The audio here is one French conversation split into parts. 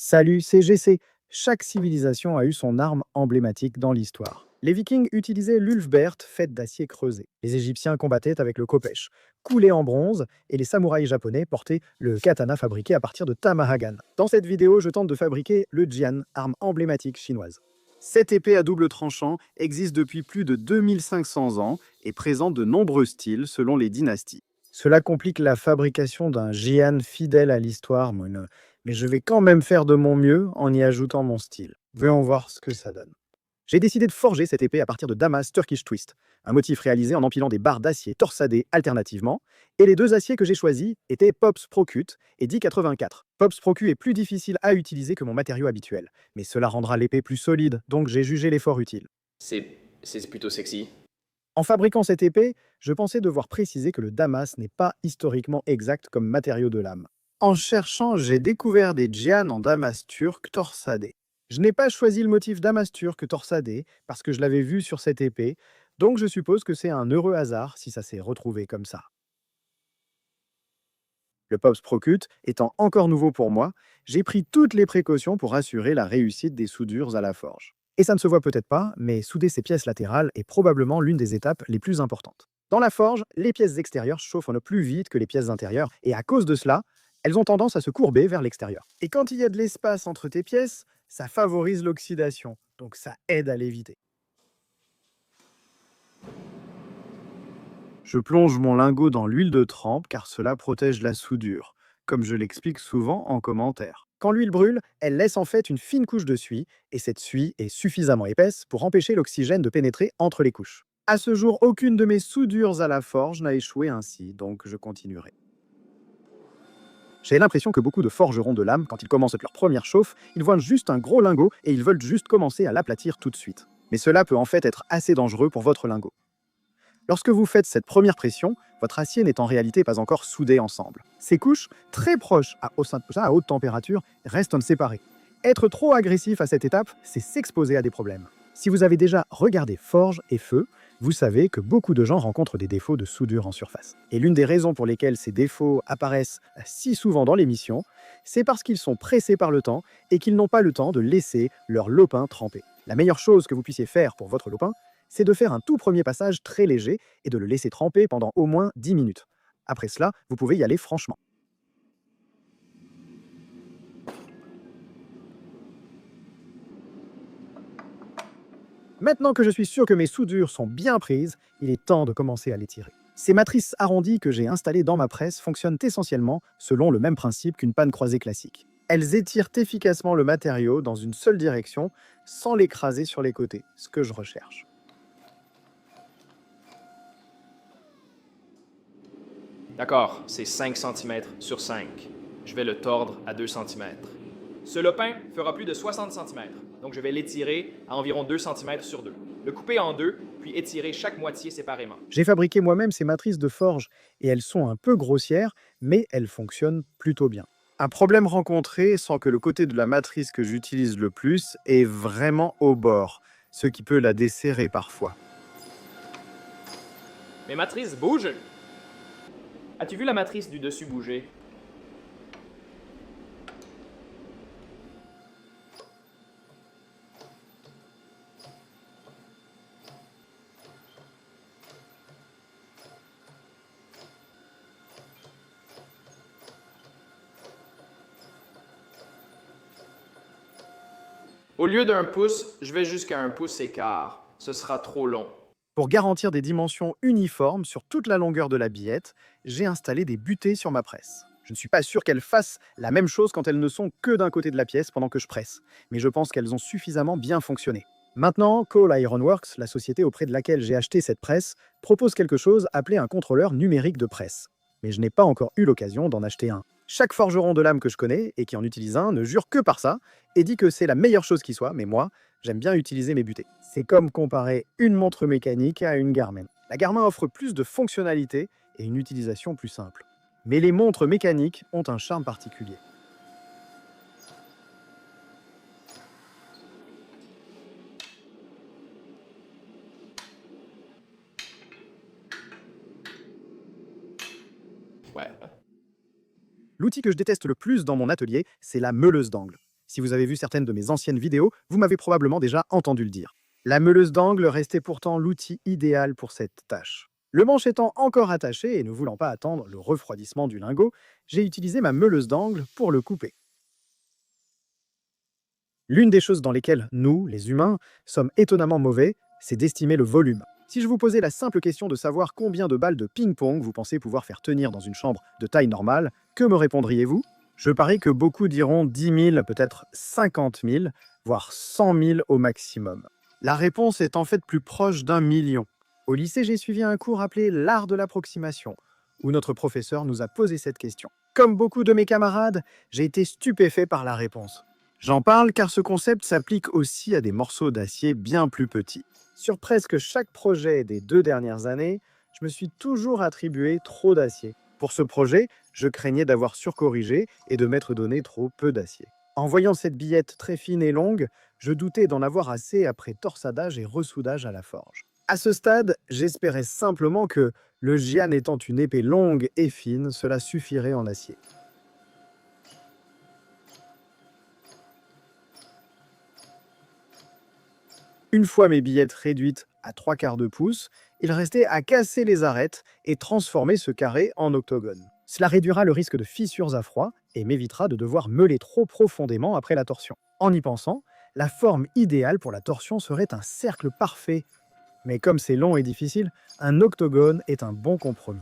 Salut, c'est GC. Chaque civilisation a eu son arme emblématique dans l'histoire. Les Vikings utilisaient l'ulfbert, faite d'acier creusé. Les Égyptiens combattaient avec le khopesh, coulé en bronze, et les samouraïs japonais portaient le katana fabriqué à partir de tamahagan. Dans cette vidéo, je tente de fabriquer le jian, arme emblématique chinoise. Cette épée à double tranchant existe depuis plus de 2500 ans et présente de nombreux styles selon les dynasties. Cela complique la fabrication d'un jian fidèle à l'histoire, mais je vais quand même faire de mon mieux en y ajoutant mon style. Voyons voir ce que ça donne. J'ai décidé de forger cette épée à partir de Damas Turkish Twist, un motif réalisé en empilant des barres d'acier torsadées alternativement, et les deux aciers que j'ai choisis étaient Pops Procut et 1084. Pops Procut est plus difficile à utiliser que mon matériau habituel, mais cela rendra l'épée plus solide, donc j'ai jugé l'effort utile. C'est plutôt sexy. En fabriquant cette épée, je pensais devoir préciser que le damas n'est pas historiquement exact comme matériau de lame. En cherchant, j'ai découvert des djians en damas turc torsadé. Je n'ai pas choisi le motif damas turc torsadé parce que je l'avais vu sur cette épée, donc je suppose que c'est un heureux hasard si ça s'est retrouvé comme ça. Le Pops Procut étant encore nouveau pour moi, j'ai pris toutes les précautions pour assurer la réussite des soudures à la forge. Et ça ne se voit peut-être pas, mais souder ces pièces latérales est probablement l'une des étapes les plus importantes. Dans la forge, les pièces extérieures chauffent plus vite que les pièces intérieures, et à cause de cela, elles ont tendance à se courber vers l'extérieur. Et quand il y a de l'espace entre tes pièces, ça favorise l'oxydation, donc ça aide à l'éviter. Je plonge mon lingot dans l'huile de trempe car cela protège la soudure, comme je l'explique souvent en commentaire. Quand l'huile brûle, elle laisse en fait une fine couche de suie, et cette suie est suffisamment épaisse pour empêcher l'oxygène de pénétrer entre les couches. À ce jour, aucune de mes soudures à la forge n'a échoué ainsi, donc je continuerai. J'ai l'impression que beaucoup de forgerons de lames, quand ils commencent leur première chauffe, ils voient juste un gros lingot et ils veulent juste commencer à l'aplatir tout de suite. Mais cela peut en fait être assez dangereux pour votre lingot. Lorsque vous faites cette première pression, votre acier n'est en réalité pas encore soudé ensemble. Ces couches, très proches à haute température, restent séparées. Être trop agressif à cette étape, c'est s'exposer à des problèmes. Si vous avez déjà regardé Forge et Feu, vous savez que beaucoup de gens rencontrent des défauts de soudure en surface. Et l'une des raisons pour lesquelles ces défauts apparaissent si souvent dans l'émission, c'est parce qu'ils sont pressés par le temps et qu'ils n'ont pas le temps de laisser leur lopin tremper. La meilleure chose que vous puissiez faire pour votre lopin, c'est de faire un tout premier passage très léger et de le laisser tremper pendant au moins 10 minutes. Après cela, vous pouvez y aller franchement. Maintenant que je suis sûr que mes soudures sont bien prises, il est temps de commencer à les tirer. Ces matrices arrondies que j'ai installées dans ma presse fonctionnent essentiellement selon le même principe qu'une panne croisée classique. Elles étirent efficacement le matériau dans une seule direction sans l'écraser sur les côtés, ce que je recherche. D'accord, c'est 5 cm sur 5. Je vais le tordre à 2 cm. Ce lopin fera plus de 60 cm, donc je vais l'étirer à environ 2 cm sur 2. Le couper en deux, puis étirer chaque moitié séparément. J'ai fabriqué moi-même ces matrices de forge et elles sont un peu grossières, mais elles fonctionnent plutôt bien. Un problème rencontré sans que le côté de la matrice que j'utilise le plus est vraiment au bord, ce qui peut la desserrer parfois. Mes matrices bougent! As-tu vu la matrice du dessus bouger? Au lieu d'un pouce, je vais jusqu'à 1 pouce et quart. Ce sera trop long. Pour garantir des dimensions uniformes sur toute la longueur de la billette, j'ai installé des butées sur ma presse. Je ne suis pas sûr qu'elles fassent la même chose quand elles ne sont que d'un côté de la pièce pendant que je presse, mais je pense qu'elles ont suffisamment bien fonctionné. Maintenant, Cole Ironworks, la société auprès de laquelle j'ai acheté cette presse, propose quelque chose appelé un contrôleur numérique de presse. Mais je n'ai pas encore eu l'occasion d'en acheter un. Chaque forgeron de lame que je connais et qui en utilise un ne jure que par ça et dit que c'est la meilleure chose qui soit, mais moi, j'aime bien utiliser mes butées. C'est comme comparer une montre mécanique à une Garmin. La Garmin offre plus de fonctionnalités et une utilisation plus simple. Mais les montres mécaniques ont un charme particulier. Ouais. L'outil que je déteste le plus dans mon atelier, c'est la meuleuse d'angle. Si vous avez vu certaines de mes anciennes vidéos, vous m'avez probablement déjà entendu le dire. La meuleuse d'angle restait pourtant l'outil idéal pour cette tâche. Le manche étant encore attaché et ne voulant pas attendre le refroidissement du lingot, j'ai utilisé ma meuleuse d'angle pour le couper. L'une des choses dans lesquelles nous, les humains, sommes étonnamment mauvais, c'est d'estimer le volume. Si je vous posais la simple question de savoir combien de balles de ping-pong vous pensez pouvoir faire tenir dans une chambre de taille normale, que me répondriez-vous? Je parie que beaucoup diront 10 000, peut-être 50 000, voire 100 000 au maximum. La réponse est en fait plus proche d'1 million. Au lycée, j'ai suivi un cours appelé l'art de l'approximation, où notre professeur nous a posé cette question. Comme beaucoup de mes camarades, j'ai été stupéfait par la réponse. J'en parle car ce concept s'applique aussi à des morceaux d'acier bien plus petits. Sur presque chaque projet des 2 dernières années, je me suis toujours attribué trop d'acier. Pour ce projet, je craignais d'avoir surcorrigé et de m'être donné trop peu d'acier. En voyant cette billette très fine et longue, je doutais d'en avoir assez après torsadage et ressoudage à la forge. À ce stade, j'espérais simplement que, le Jian étant une épée longue et fine, cela suffirait en acier. Une fois mes billettes réduites à 3/4 de pouce, il restait à casser les arêtes et transformer ce carré en octogone. Cela réduira le risque de fissures à froid et m'évitera de devoir meuler trop profondément après la torsion. En y pensant, la forme idéale pour la torsion serait un cercle parfait. Mais comme c'est long et difficile, un octogone est un bon compromis.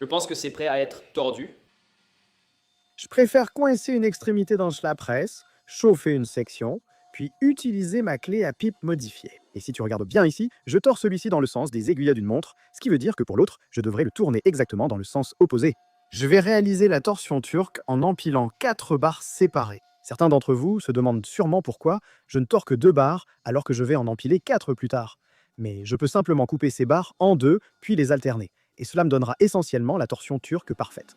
Je pense que c'est prêt à être tordu. Je préfère coincer une extrémité dans la presse, chauffer une section, puis utiliser ma clé à pipe modifiée. Et si tu regardes bien ici, je tords celui-ci dans le sens des aiguilles d'une montre, ce qui veut dire que pour l'autre, je devrais le tourner exactement dans le sens opposé. Je vais réaliser la torsion turque en empilant 4 barres séparées. Certains d'entre vous se demandent sûrement pourquoi je ne tords que 2 barres alors que je vais en empiler 4 plus tard. Mais je peux simplement couper ces barres en deux, puis les alterner. Et cela me donnera essentiellement la torsion turque parfaite.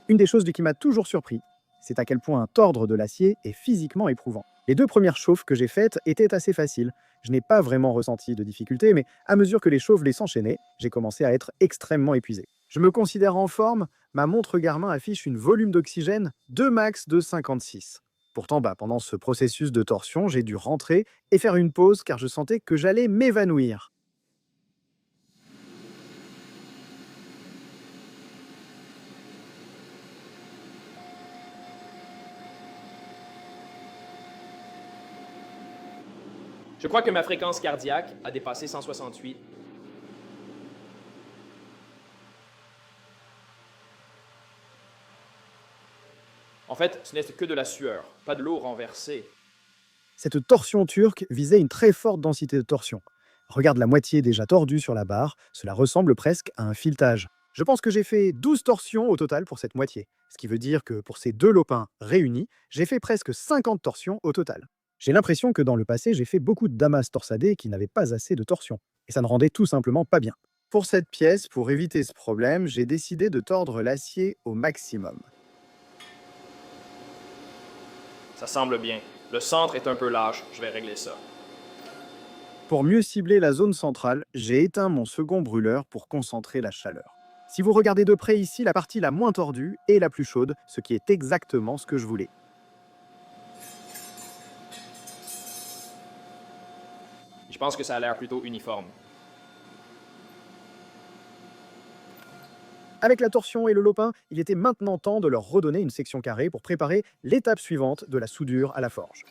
Une des choses qui m'a toujours surpris, c'est à quel point tordre de l'acier est physiquement éprouvant. Les 2 premières chauffes que j'ai faites étaient assez faciles. Je n'ai pas vraiment ressenti de difficulté, mais à mesure que les chauffes s'enchaînaient, j'ai commencé à être extrêmement épuisé. Je me considère en forme, ma montre Garmin affiche une volume d'oxygène 2 max de 56. Pourtant, pendant ce processus de torsion, j'ai dû rentrer et faire une pause car je sentais que j'allais m'évanouir. Je crois que ma fréquence cardiaque a dépassé 168. En fait, ce n'est que de la sueur, pas de l'eau renversée. Cette torsion turque visait une très forte densité de torsion. Regarde la moitié déjà tordue sur la barre, cela ressemble presque à un filetage. Je pense que j'ai fait 12 torsions au total pour cette moitié, ce qui veut dire que pour ces 2 lopins réunis, j'ai fait presque 50 torsions au total. J'ai l'impression que dans le passé, j'ai fait beaucoup de damas torsadés qui n'avaient pas assez de torsion, et ça ne rendait tout simplement pas bien. Pour cette pièce, pour éviter ce problème, j'ai décidé de tordre l'acier au maximum. Ça semble bien. Le centre est un peu lâche, je vais régler ça. Pour mieux cibler la zone centrale, j'ai éteint mon second brûleur pour concentrer la chaleur. Si vous regardez de près ici, la partie la moins tordue est la plus chaude, ce qui est exactement ce que je voulais. Je pense que ça a l'air plutôt uniforme. Avec la torsion et le lopin, il était maintenant temps de leur redonner une section carrée pour préparer l'étape suivante de la soudure à la forge.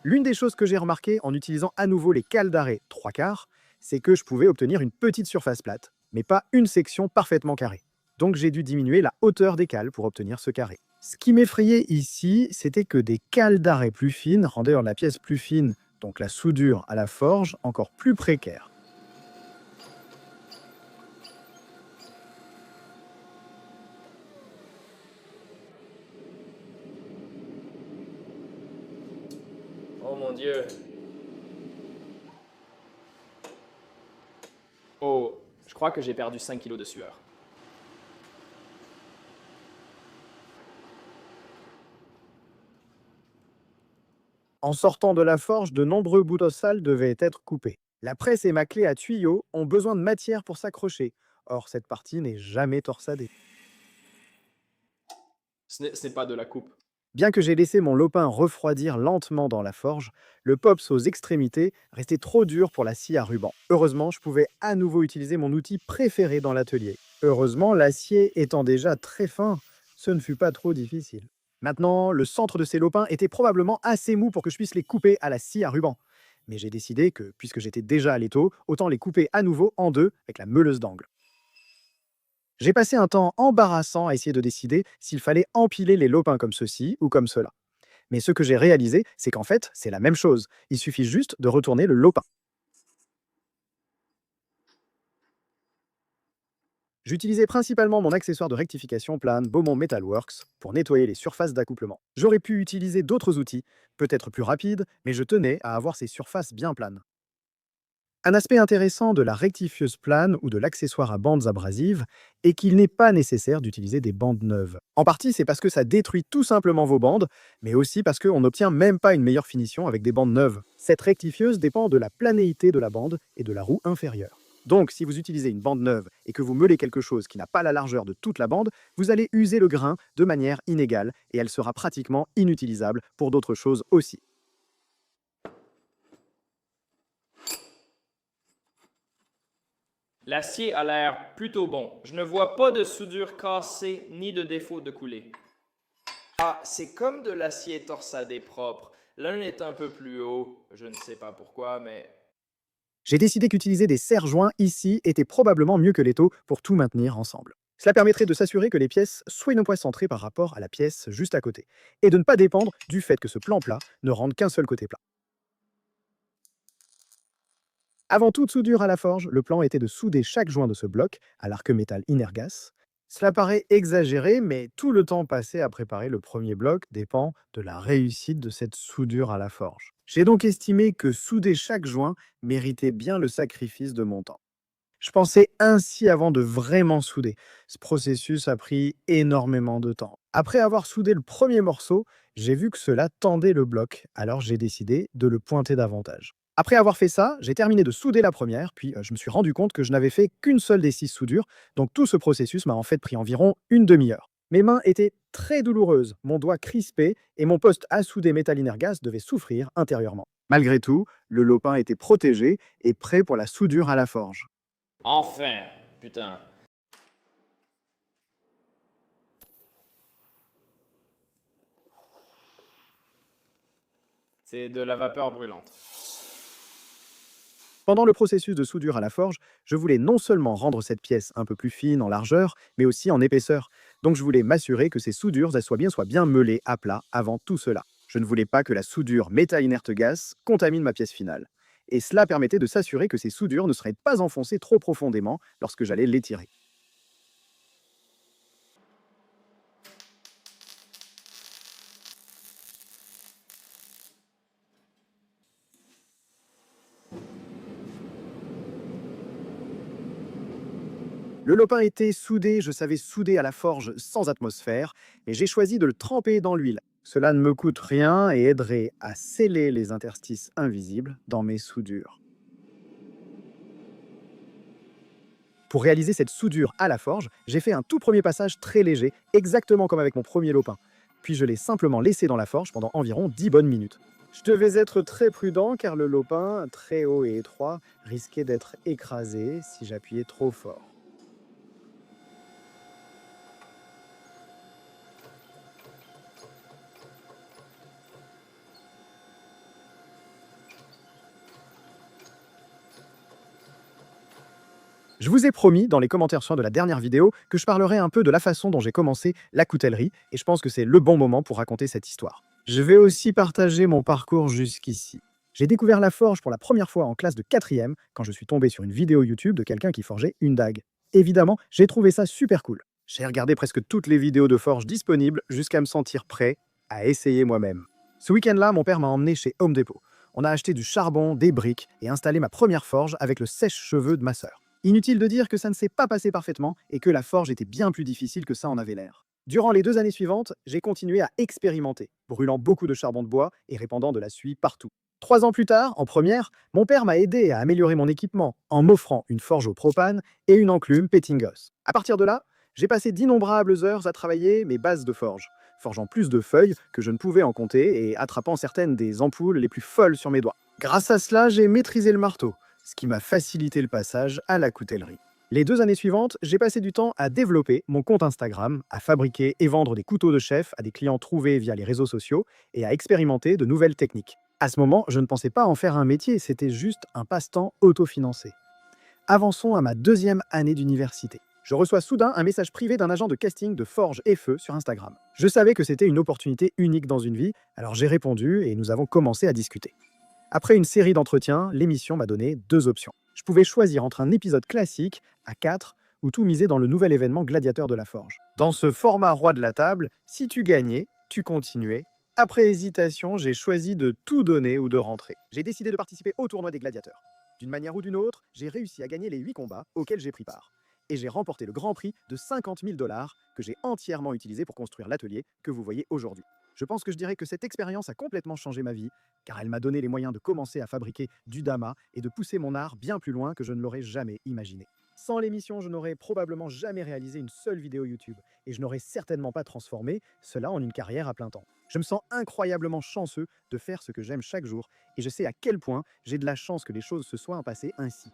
L'une des choses que j'ai remarqué en utilisant à nouveau les cales d'arrêt 3/4, c'est que je pouvais obtenir une petite surface plate, mais pas une section parfaitement carrée. Donc j'ai dû diminuer la hauteur des cales pour obtenir ce carré. Ce qui m'effrayait ici, c'était que des cales d'arrêt plus fines rendaient la pièce plus fine, donc la soudure à la forge encore plus précaire. Oh mon Dieu. Oh, je crois que j'ai perdu 5 kilos de sueur. En sortant de la forge, de nombreux bouts d'ossal devaient être coupés. La presse et ma clé à tuyaux ont besoin de matière pour s'accrocher. Or, cette partie n'est jamais torsadée. Ce n'est pas de la coupe. Bien que j'ai laissé mon lopin refroidir lentement dans la forge, le pops aux extrémités restait trop dur pour la scie à ruban. Heureusement, je pouvais à nouveau utiliser mon outil préféré dans l'atelier. Heureusement, l'acier étant déjà très fin, ce ne fut pas trop difficile. Maintenant, le centre de ces lopins était probablement assez mou pour que je puisse les couper à la scie à ruban. Mais j'ai décidé que, puisque j'étais déjà à l'étau, autant les couper à nouveau en deux avec la meuleuse d'angle. J'ai passé un temps embarrassant à essayer de décider s'il fallait empiler les lopins comme ceci ou comme cela. Mais ce que j'ai réalisé, c'est qu'en fait, c'est la même chose. Il suffit juste de retourner le lopin. J'utilisais principalement mon accessoire de rectification plane Beaumont Metalworks pour nettoyer les surfaces d'accouplement. J'aurais pu utiliser d'autres outils, peut-être plus rapides, mais je tenais à avoir ces surfaces bien planes. Un aspect intéressant de la rectifieuse plane ou de l'accessoire à bandes abrasives est qu'il n'est pas nécessaire d'utiliser des bandes neuves. En partie, c'est parce que ça détruit tout simplement vos bandes, mais aussi parce qu'on n'obtient même pas une meilleure finition avec des bandes neuves. Cette rectifieuse dépend de la planéité de la bande et de la roue inférieure. Donc, si vous utilisez une bande neuve et que vous meulez quelque chose qui n'a pas la largeur de toute la bande, vous allez user le grain de manière inégale et elle sera pratiquement inutilisable pour d'autres choses aussi. L'acier a l'air plutôt bon. Je ne vois pas de soudure cassée ni de défaut de coulée. Ah, c'est comme de l'acier torsadé propre. L'un est un peu plus haut. Je ne sais pas pourquoi, mais... J'ai décidé qu'utiliser des serre-joints ici était probablement mieux que l'étau pour tout maintenir ensemble. Cela permettrait de s'assurer que les pièces soient une fois centrées par rapport à la pièce juste à côté, et de ne pas dépendre du fait que ce plan plat ne rende qu'un seul côté plat. Avant toute soudure à la forge, le plan était de souder chaque joint de ce bloc à l'arc métal Inergas. Cela paraît exagéré, mais tout le temps passé à préparer le premier bloc dépend de la réussite de cette soudure à la forge. J'ai donc estimé que souder chaque joint méritait bien le sacrifice de mon temps. Je pensais ainsi avant de vraiment souder. Ce processus a pris énormément de temps. Après avoir soudé le premier morceau, j'ai vu que cela tendait le bloc, alors j'ai décidé de le pointer davantage. Après avoir fait ça, j'ai terminé de souder la première, puis je me suis rendu compte que je n'avais fait qu'une seule des 6 soudures, donc tout ce processus m'a en fait pris environ une demi-heure. Mes mains étaient très douloureuses, mon doigt crispé et mon poste à souder métal Inergas devait souffrir intérieurement. Malgré tout, le lopin était protégé et prêt pour la soudure à la forge. Enfin, putain. C'est de la vapeur brûlante. Pendant le processus de soudure à la forge, je voulais non seulement rendre cette pièce un peu plus fine en largeur, mais aussi en épaisseur. Donc je voulais m'assurer que ces soudures soient bien meulées à plat avant tout cela. Je ne voulais pas que la soudure métal inerte gaz contamine ma pièce finale. Et cela permettait de s'assurer que ces soudures ne seraient pas enfoncées trop profondément lorsque j'allais l'étirer. Le lopin était soudé, je savais souder à la forge sans atmosphère, mais j'ai choisi de le tremper dans l'huile. Cela ne me coûte rien et aiderait à sceller les interstices invisibles dans mes soudures. Pour réaliser cette soudure à la forge, j'ai fait un tout premier passage très léger, exactement comme avec mon premier lopin. Puis je l'ai simplement laissé dans la forge pendant environ 10 bonnes minutes. Je devais être très prudent car le lopin, très haut et étroit, risquait d'être écrasé si j'appuyais trop fort. Je vous ai promis dans les commentaires de la dernière vidéo que je parlerai un peu de la façon dont j'ai commencé la coutellerie et je pense que c'est le bon moment pour raconter cette histoire. Je vais aussi partager mon parcours jusqu'ici. J'ai découvert la forge pour la première fois en classe de 4e quand je suis tombé sur une vidéo YouTube de quelqu'un qui forgeait une dague. Évidemment, j'ai trouvé ça super cool. J'ai regardé presque toutes les vidéos de forge disponibles jusqu'à me sentir prêt à essayer moi-même. Ce week-end-là, mon père m'a emmené chez Home Depot. On a acheté du charbon, des briques et installé ma première forge avec le sèche-cheveux de ma sœur. Inutile de dire que ça ne s'est pas passé parfaitement et que la forge était bien plus difficile que ça en avait l'air. Durant les 2 années suivantes, j'ai continué à expérimenter, brûlant beaucoup de charbon de bois et répandant de la suie partout. 3 ans plus tard, en première, mon père m'a aidé à améliorer mon équipement en m'offrant une forge au propane et une enclume Pettingos. À partir de là, j'ai passé d'innombrables heures à travailler mes bases de forge, forgeant plus de feuilles que je ne pouvais en compter et attrapant certaines des ampoules les plus folles sur mes doigts. Grâce à cela, j'ai maîtrisé le marteau, ce qui m'a facilité le passage à la coutellerie. Les 2 années suivantes, j'ai passé du temps à développer mon compte Instagram, à fabriquer et vendre des couteaux de chef à des clients trouvés via les réseaux sociaux et à expérimenter de nouvelles techniques. À ce moment, je ne pensais pas en faire un métier, c'était juste un passe-temps autofinancé. Avançons à ma 2e année d'université. Je reçois soudain un message privé d'un agent de casting de Forge et Feu sur Instagram. Je savais que c'était une opportunité unique dans une vie, alors j'ai répondu et nous avons commencé à discuter. Après une série d'entretiens, l'émission m'a donné 2 options. Je pouvais choisir entre un épisode classique, à 4, ou tout miser dans le nouvel événement Gladiateur de la Forge. Dans ce format roi de la table, si tu gagnais, tu continuais. Après hésitation, j'ai choisi de tout donner ou de rentrer. J'ai décidé de participer au tournoi des gladiateurs. D'une manière ou d'une autre, j'ai réussi à gagner les 8 combats auxquels j'ai pris part. Et j'ai remporté le grand prix de 50 000 $ que j'ai entièrement utilisé pour construire l'atelier que vous voyez aujourd'hui. Je pense que je dirais que cette expérience a complètement changé ma vie, car elle m'a donné les moyens de commencer à fabriquer du dama et de pousser mon art bien plus loin que je ne l'aurais jamais imaginé. Sans l'émission, je n'aurais probablement jamais réalisé une seule vidéo YouTube, et je n'aurais certainement pas transformé cela en une carrière à plein temps. Je me sens incroyablement chanceux de faire ce que j'aime chaque jour, et je sais à quel point j'ai de la chance que les choses se soient passées ainsi.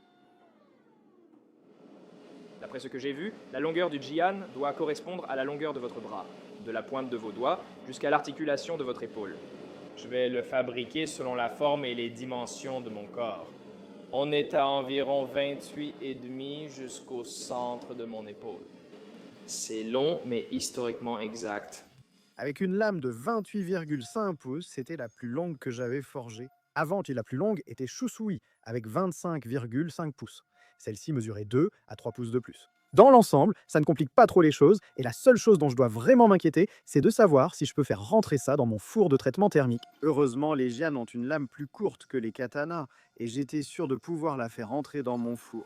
D'après ce que j'ai vu, la longueur du jian doit correspondre à la longueur de votre bras, de la pointe de vos doigts jusqu'à l'articulation de votre épaule. Je vais le fabriquer selon la forme et les dimensions de mon corps. On est à environ 28,5 jusqu'au centre de mon épaule. C'est long, mais historiquement exact. Avec une lame de 28,5 pouces, c'était la plus longue que j'avais forgée. Avant, la plus longue était Shusui, avec 25,5 pouces. Celle-ci mesurait 2 à 3 pouces de plus. Dans l'ensemble, ça ne complique pas trop les choses, et la seule chose dont je dois vraiment m'inquiéter, c'est de savoir si je peux faire rentrer ça dans mon four de traitement thermique. Heureusement, les jian ont une lame plus courte que les katanas, et j'étais sûr de pouvoir la faire rentrer dans mon four.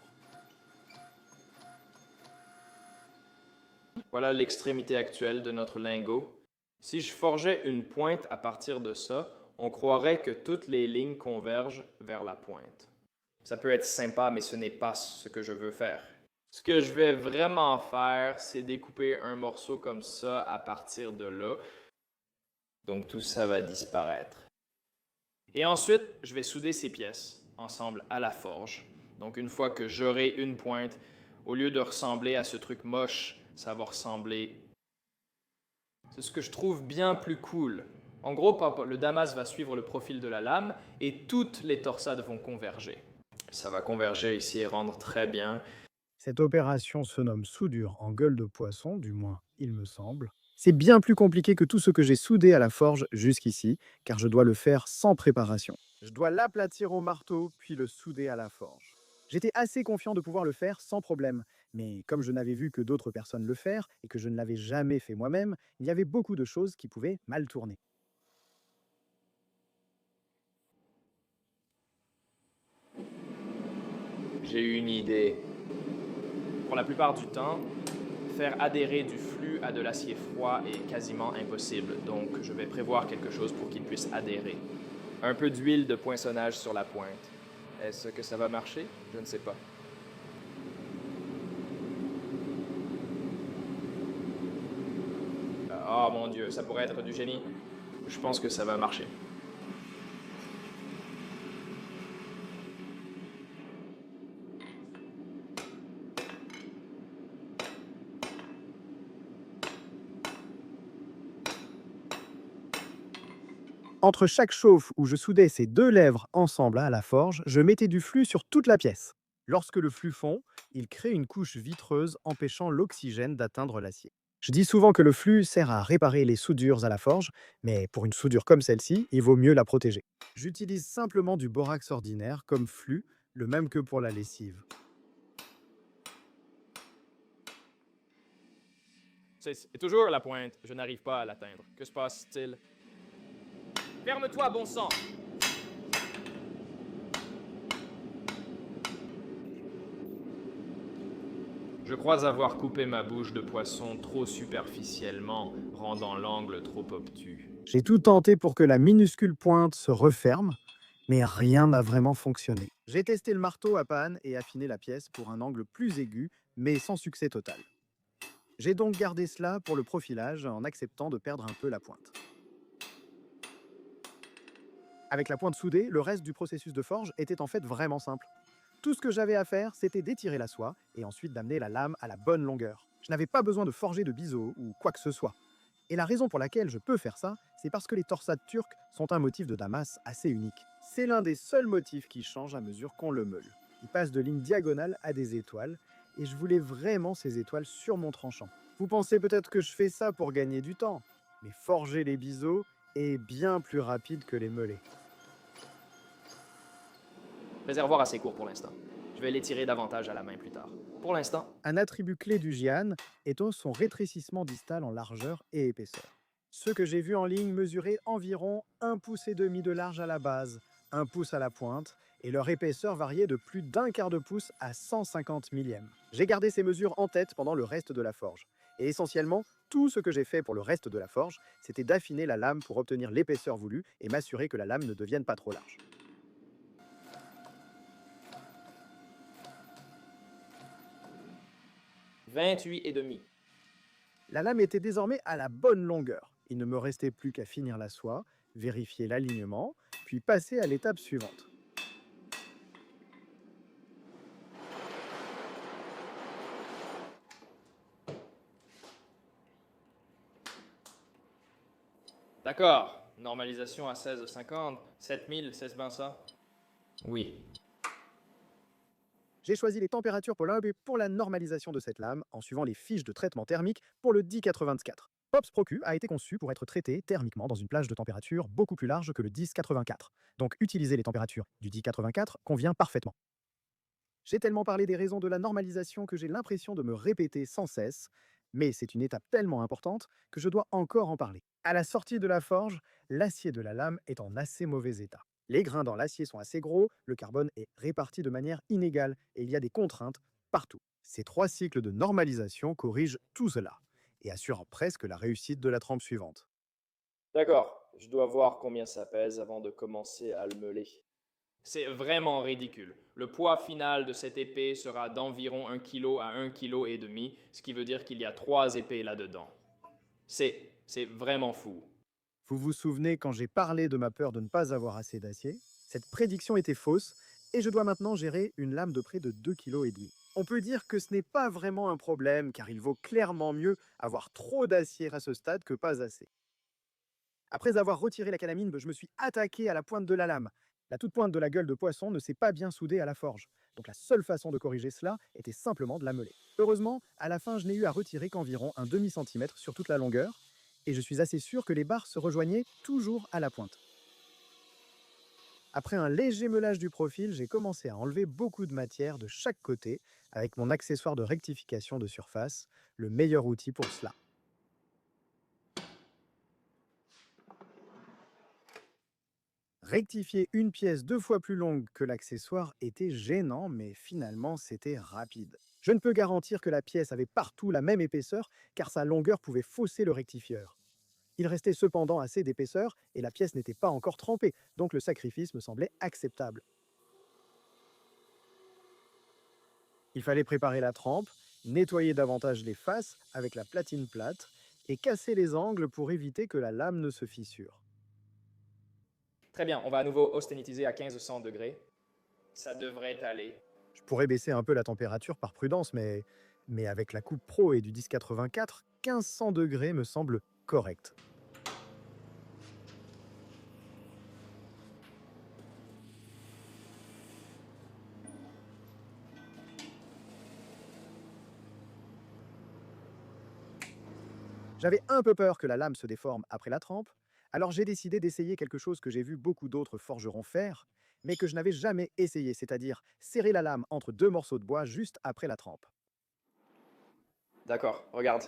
Voilà l'extrémité actuelle de notre lingot. Si je forgeais une pointe à partir de ça, on croirait que toutes les lignes convergent vers la pointe. Ça peut être sympa, mais ce n'est pas ce que je veux faire. Ce que je vais vraiment faire, c'est découper un morceau comme ça à partir de là. Donc tout ça va disparaître. Et ensuite, je vais souder ces pièces ensemble à la forge. Donc une fois que j'aurai une pointe, au lieu de ressembler à ce truc moche, ça va ressembler... C'est ce que je trouve bien plus cool. En gros, le damas va suivre le profil de la lame et toutes les torsades vont converger. Ça va converger ici et rendre très bien. Cette opération se nomme soudure en gueule de poisson, du moins il me semble. C'est bien plus compliqué que tout ce que j'ai soudé à la forge jusqu'ici, car je dois le faire sans préparation. Je dois l'aplatir au marteau, puis le souder à la forge. J'étais assez confiant de pouvoir le faire sans problème, mais comme je n'avais vu que d'autres personnes le faire et que je ne l'avais jamais fait moi-même, il y avait beaucoup de choses qui pouvaient mal tourner. J'ai eu une idée. Pour la plupart du temps, faire adhérer du flux à de l'acier froid est quasiment impossible, donc je vais prévoir quelque chose pour qu'il puisse adhérer. Un peu d'huile de poinçonnage sur la pointe. Est-ce que ça va marcher? Je ne sais pas. Oh mon Dieu, ça pourrait être du génie. Je pense que ça va marcher. Entre chaque chauffe où je soudais ces 2 lèvres ensemble à la forge, je mettais du flux sur toute la pièce. Lorsque le flux fond, il crée une couche vitreuse empêchant l'oxygène d'atteindre l'acier. Je dis souvent que le flux sert à réparer les soudures à la forge, mais pour une soudure comme celle-ci, il vaut mieux la protéger. J'utilise simplement du borax ordinaire comme flux, le même que pour la lessive. C'est toujours la pointe. Je n'arrive pas à l'atteindre. Que se passe-t-il? Ferme-toi, bon sang! Je crois avoir coupé ma bouche de poisson trop superficiellement, rendant l'angle trop obtus. J'ai tout tenté pour que la minuscule pointe se referme, mais rien n'a vraiment fonctionné. J'ai testé le marteau à panne et affiné la pièce pour un angle plus aigu, mais sans succès total. J'ai donc gardé cela pour le profilage en acceptant de perdre un peu la pointe. Avec la pointe soudée, le reste du processus de forge était en fait vraiment simple. Tout ce que j'avais à faire, c'était d'étirer la soie et ensuite d'amener la lame à la bonne longueur. Je n'avais pas besoin de forger de biseau ou quoi que ce soit. Et la raison pour laquelle je peux faire ça, c'est parce que les torsades turques sont un motif de Damas assez unique. C'est l'un des seuls motifs qui change à mesure qu'on le meule. Il passe de lignes diagonales à des étoiles, et je voulais vraiment ces étoiles sur mon tranchant. Vous pensez peut-être que je fais ça pour gagner du temps, mais forger les biseaux est bien plus rapide que les meulets. Réservoir assez court pour l'instant. Je vais l'étirer davantage à la main plus tard. Pour l'instant, Un attribut clé du Jian est son rétrécissement distal en largeur et épaisseur. Ceux que j'ai vus en ligne mesuraient environ 1,5 pouce de large à la base, 1 pouce à la pointe, et leur épaisseur variait de plus d'un quart de pouce à 150 millièmes. J'ai gardé ces mesures en tête pendant le reste de la forge. Et essentiellement, tout ce que j'ai fait pour le reste de la forge, c'était d'affiner la lame pour obtenir l'épaisseur voulue et m'assurer que la lame ne devienne pas trop large. 28,5. La lame était désormais à la bonne longueur. Il ne me restait plus qu'à finir la soie, vérifier l'alignement, puis passer à l'étape suivante. D'accord. Normalisation à 16,50. 7000, c'est bien ça? Oui. J'ai choisi les températures pour la normalisation de cette lame en suivant les fiches de traitement thermique pour le 1084. Pops ProQ a été conçu pour être traité thermiquement dans une plage de température beaucoup plus large que le 1084. Donc utiliser les températures du 1084 convient parfaitement. J'ai tellement parlé des raisons de la normalisation que j'ai l'impression de me répéter sans cesse, mais c'est une étape tellement importante que je dois encore en parler. À la sortie de la forge, l'acier de la lame est en assez mauvais état. Les grains dans l'acier sont assez gros, le carbone est réparti de manière inégale et il y a des contraintes partout. Ces 3 cycles de normalisation corrigent tout cela et assurent presque la réussite de la trempe suivante. D'accord. Je dois voir combien ça pèse avant de commencer à le meuler. C'est vraiment ridicule. Le poids final de cette épée sera d'environ 1 kg à 1,5 kg, ce qui veut dire qu'il y a 3 épées là-dedans. C'est vraiment fou. Vous vous souvenez quand j'ai parlé de ma peur de ne pas avoir assez d'acier? Cette prédiction était fausse et je dois maintenant gérer une lame de près de 2,5 kg. On peut dire que ce n'est pas vraiment un problème car il vaut clairement mieux avoir trop d'acier à ce stade que pas assez. Après avoir retiré la calamine, je me suis attaqué à la pointe de la lame. La toute pointe de la gueule de poisson ne s'est pas bien soudée à la forge. Donc la seule façon de corriger cela était simplement de la meuler. Heureusement, à la fin, je n'ai eu à retirer qu'environ un demi-centimètre sur toute la longueur, et je suis assez sûr que les barres se rejoignaient toujours à la pointe. Après un léger meulage du profil, j'ai commencé à enlever beaucoup de matière de chaque côté avec mon accessoire de rectification de surface, le meilleur outil pour cela. Rectifier une pièce 2 fois plus longue que l'accessoire était gênant, mais finalement c'était rapide. Je ne peux garantir que la pièce avait partout la même épaisseur, car sa longueur pouvait fausser le rectifieur. Il restait cependant assez d'épaisseur, et la pièce n'était pas encore trempée, donc le sacrifice me semblait acceptable. Il fallait préparer la trempe, nettoyer davantage les faces avec la platine plate, et casser les angles pour éviter que la lame ne se fissure. Très bien, on va à nouveau austhénitiser à 1500 degrés. Ça devrait aller. Je pourrais baisser un peu la température par prudence, mais avec la coupe pro et du 1084, 1500 degrés me semble correct. J'avais un peu peur que la lame se déforme après la trempe, alors j'ai décidé d'essayer quelque chose que j'ai vu beaucoup d'autres forgerons faire, mais que je n'avais jamais essayé, c'est-à-dire serrer la lame entre 2 morceaux de bois juste après la trempe. D'accord, regarde.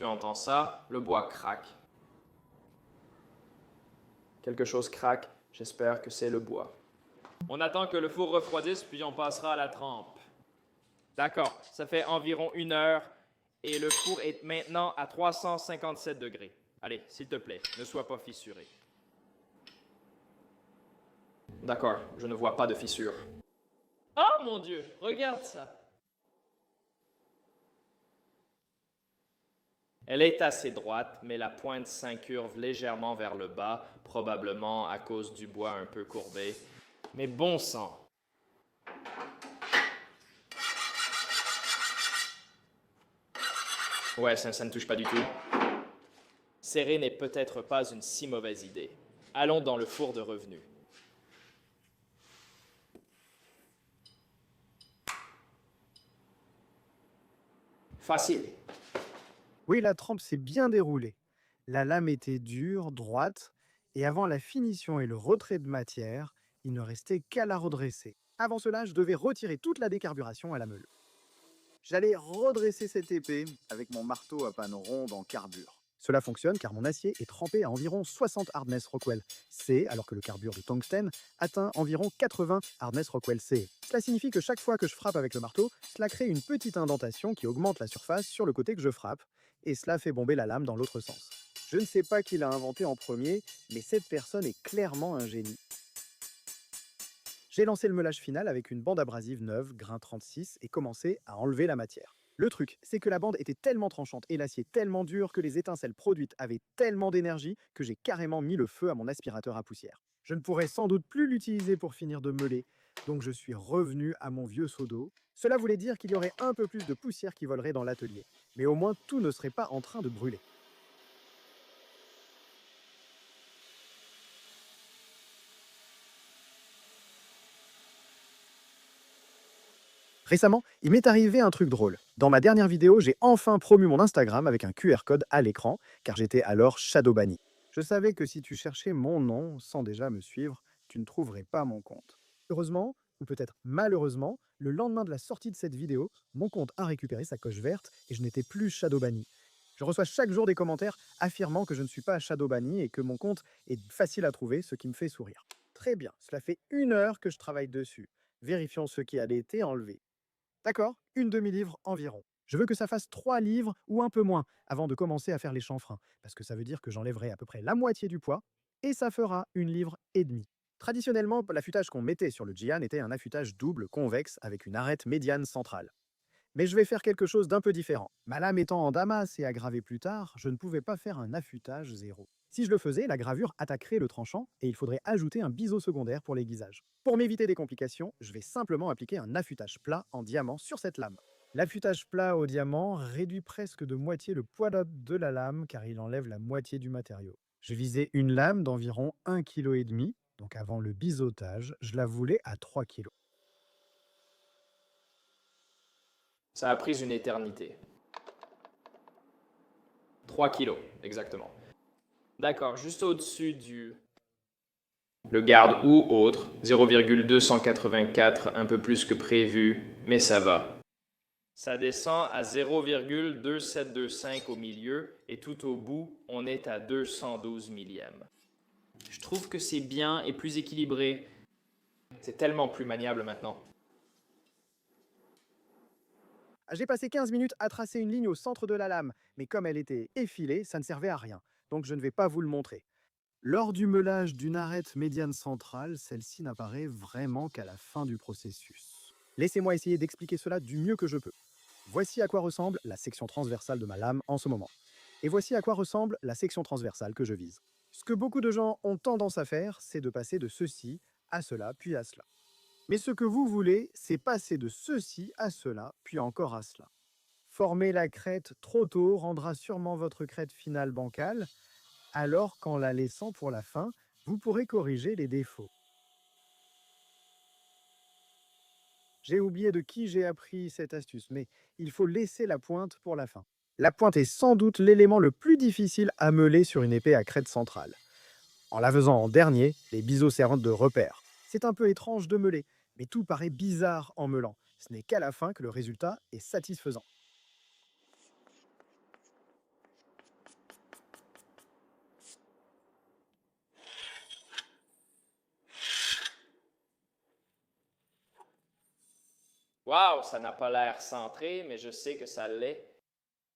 Tu entends ça? Le bois craque. Quelque chose craque, j'espère que c'est le bois. On attend que le four refroidisse, puis on passera à la trempe. D'accord, ça fait environ 1 heure et le four est maintenant à 357 degrés. Allez, s'il te plaît, ne sois pas fissuré. D'accord, je ne vois pas de fissure. Oh mon Dieu, regarde ça. Elle est assez droite, mais la pointe s'incurve légèrement vers le bas, probablement à cause du bois un peu courbé. Mais bon sang! Ouais, ça ne touche pas du tout. Serrer n'est peut-être pas une si mauvaise idée. Allons dans le four de revenu. Facile. Oui, la trempe s'est bien déroulée. La lame était dure, droite, et avant la finition et le retrait de matière, il ne restait qu'à la redresser. Avant cela, je devais retirer toute la décarburation à la meule. J'allais redresser cette épée avec mon marteau à panne ronde en carbure. Cela fonctionne car mon acier est trempé à environ 60 hardness Rockwell C, alors que le carbure de tungstène atteint environ 80 hardness Rockwell C. Cela signifie que chaque fois que je frappe avec le marteau, cela crée une petite indentation qui augmente la surface sur le côté que je frappe, et cela fait bomber la lame dans l'autre sens. Je ne sais pas qui l'a inventé en premier, mais cette personne est clairement un génie. J'ai lancé le meulage final avec une bande abrasive neuve, grain 36, et commencé à enlever la matière. Le truc, c'est que la bande était tellement tranchante et l'acier tellement dur que les étincelles produites avaient tellement d'énergie que j'ai carrément mis le feu à mon aspirateur à poussière. Je ne pourrais sans doute plus l'utiliser pour finir de meuler, donc je suis revenu à mon vieux seau d'eau. Cela voulait dire qu'il y aurait un peu plus de poussière qui volerait dans l'atelier, mais au moins tout ne serait pas en train de brûler. Récemment, il m'est arrivé un truc drôle. Dans ma dernière vidéo, j'ai enfin promu mon Instagram avec un QR code à l'écran, car j'étais alors shadow banni. Je savais que si tu cherchais mon nom sans déjà me suivre, tu ne trouverais pas mon compte. Heureusement, ou peut-être malheureusement, le lendemain de la sortie de cette vidéo, mon compte a récupéré sa coche verte et je n'étais plus shadow banni. Je reçois chaque jour des commentaires affirmant que je ne suis pas shadow banni et que mon compte est facile à trouver, ce qui me fait sourire. Très bien, cela fait 1 heure que je travaille dessus. Vérifions ce qui a été enlevé. D'accord, une demi-livre environ. Je veux que ça fasse 3 livres ou un peu moins avant de commencer à faire les chanfreins, parce que ça veut dire que j'enlèverai à peu près la moitié du poids, et ça fera 1 livre et demi. Traditionnellement, l'affûtage qu'on mettait sur le Jian était un affûtage double convexe avec une arête médiane centrale. Mais je vais faire quelque chose d'un peu différent. Ma lame étant en damas et aggravée plus tard, je ne pouvais pas faire un affûtage zéro. Si je le faisais, la gravure attaquerait le tranchant et il faudrait ajouter un biseau secondaire pour l'aiguisage. Pour m'éviter des complications, je vais simplement appliquer un affûtage plat en diamant sur cette lame. L'affûtage plat au diamant réduit presque de moitié le poids de la lame car il enlève la moitié du matériau. Je visais une lame d'environ 1,5 kg, donc avant le biseautage, je la voulais à 3 kg. Ça a pris une éternité. 3 kilos, exactement. D'accord, juste au-dessus du... Le garde ou autre, 0,284, un peu plus que prévu, mais ça va. Ça descend à 0,2725 au milieu et tout au bout, on est à 212 millièmes. Je trouve que c'est bien et plus équilibré. C'est tellement plus maniable maintenant. J'ai passé 15 minutes à tracer une ligne au centre de la lame, mais comme elle était effilée, ça ne servait à rien, donc je ne vais pas vous le montrer. Lors du meulage d'une arête médiane centrale, celle-ci n'apparaît vraiment qu'à la fin du processus. Laissez-moi essayer d'expliquer cela du mieux que je peux. Voici à quoi ressemble la section transversale de ma lame en ce moment. Et voici à quoi ressemble la section transversale que je vise. Ce que beaucoup de gens ont tendance à faire, c'est de passer de ceci à cela, puis à cela. Mais ce que vous voulez, c'est passer de ceci à cela, puis encore à cela. Former la crête trop tôt rendra sûrement votre crête finale bancale, alors qu'en la laissant pour la fin, vous pourrez corriger les défauts. J'ai oublié de qui j'ai appris cette astuce, mais il faut laisser la pointe pour la fin. La pointe est sans doute l'élément le plus difficile à meuler sur une épée à crête centrale. En la faisant en dernier, les biseaux servent de repère. C'est un peu étrange de meuler, mais tout paraît bizarre en meulant. Ce n'est qu'à la fin que le résultat est satisfaisant. Waouh, ça n'a pas l'air centré, mais je sais que ça l'est.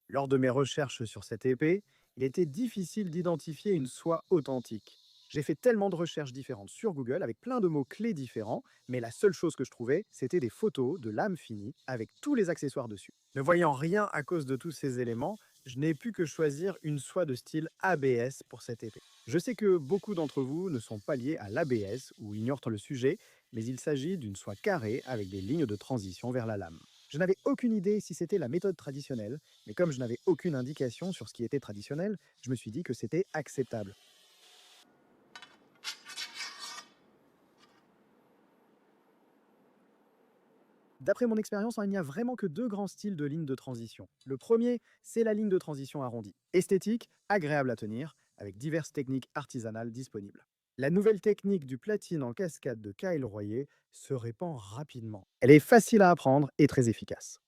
Lors de mes recherches sur cette épée, il était difficile d'identifier une soie authentique. J'ai fait tellement de recherches différentes sur Google avec plein de mots-clés différents, mais la seule chose que je trouvais, c'était des photos de lames finies avec tous les accessoires dessus. Ne voyant rien à cause de tous ces éléments, je n'ai pu que choisir une soie de style ABS pour cette épée. Je sais que beaucoup d'entre vous ne sont pas liés à l'ABS ou ignorent le sujet, mais il s'agit d'une soie carrée avec des lignes de transition vers la lame. Je n'avais aucune idée si c'était la méthode traditionnelle, mais comme je n'avais aucune indication sur ce qui était traditionnel, je me suis dit que c'était acceptable. D'après mon expérience, il n'y a vraiment que deux grands styles de lignes de transition. Le premier, c'est la ligne de transition arrondie. Esthétique, agréable à tenir, avec diverses techniques artisanales disponibles. La nouvelle technique du platine en cascade de Kyle Royer se répand rapidement. Elle est facile à apprendre et très efficace.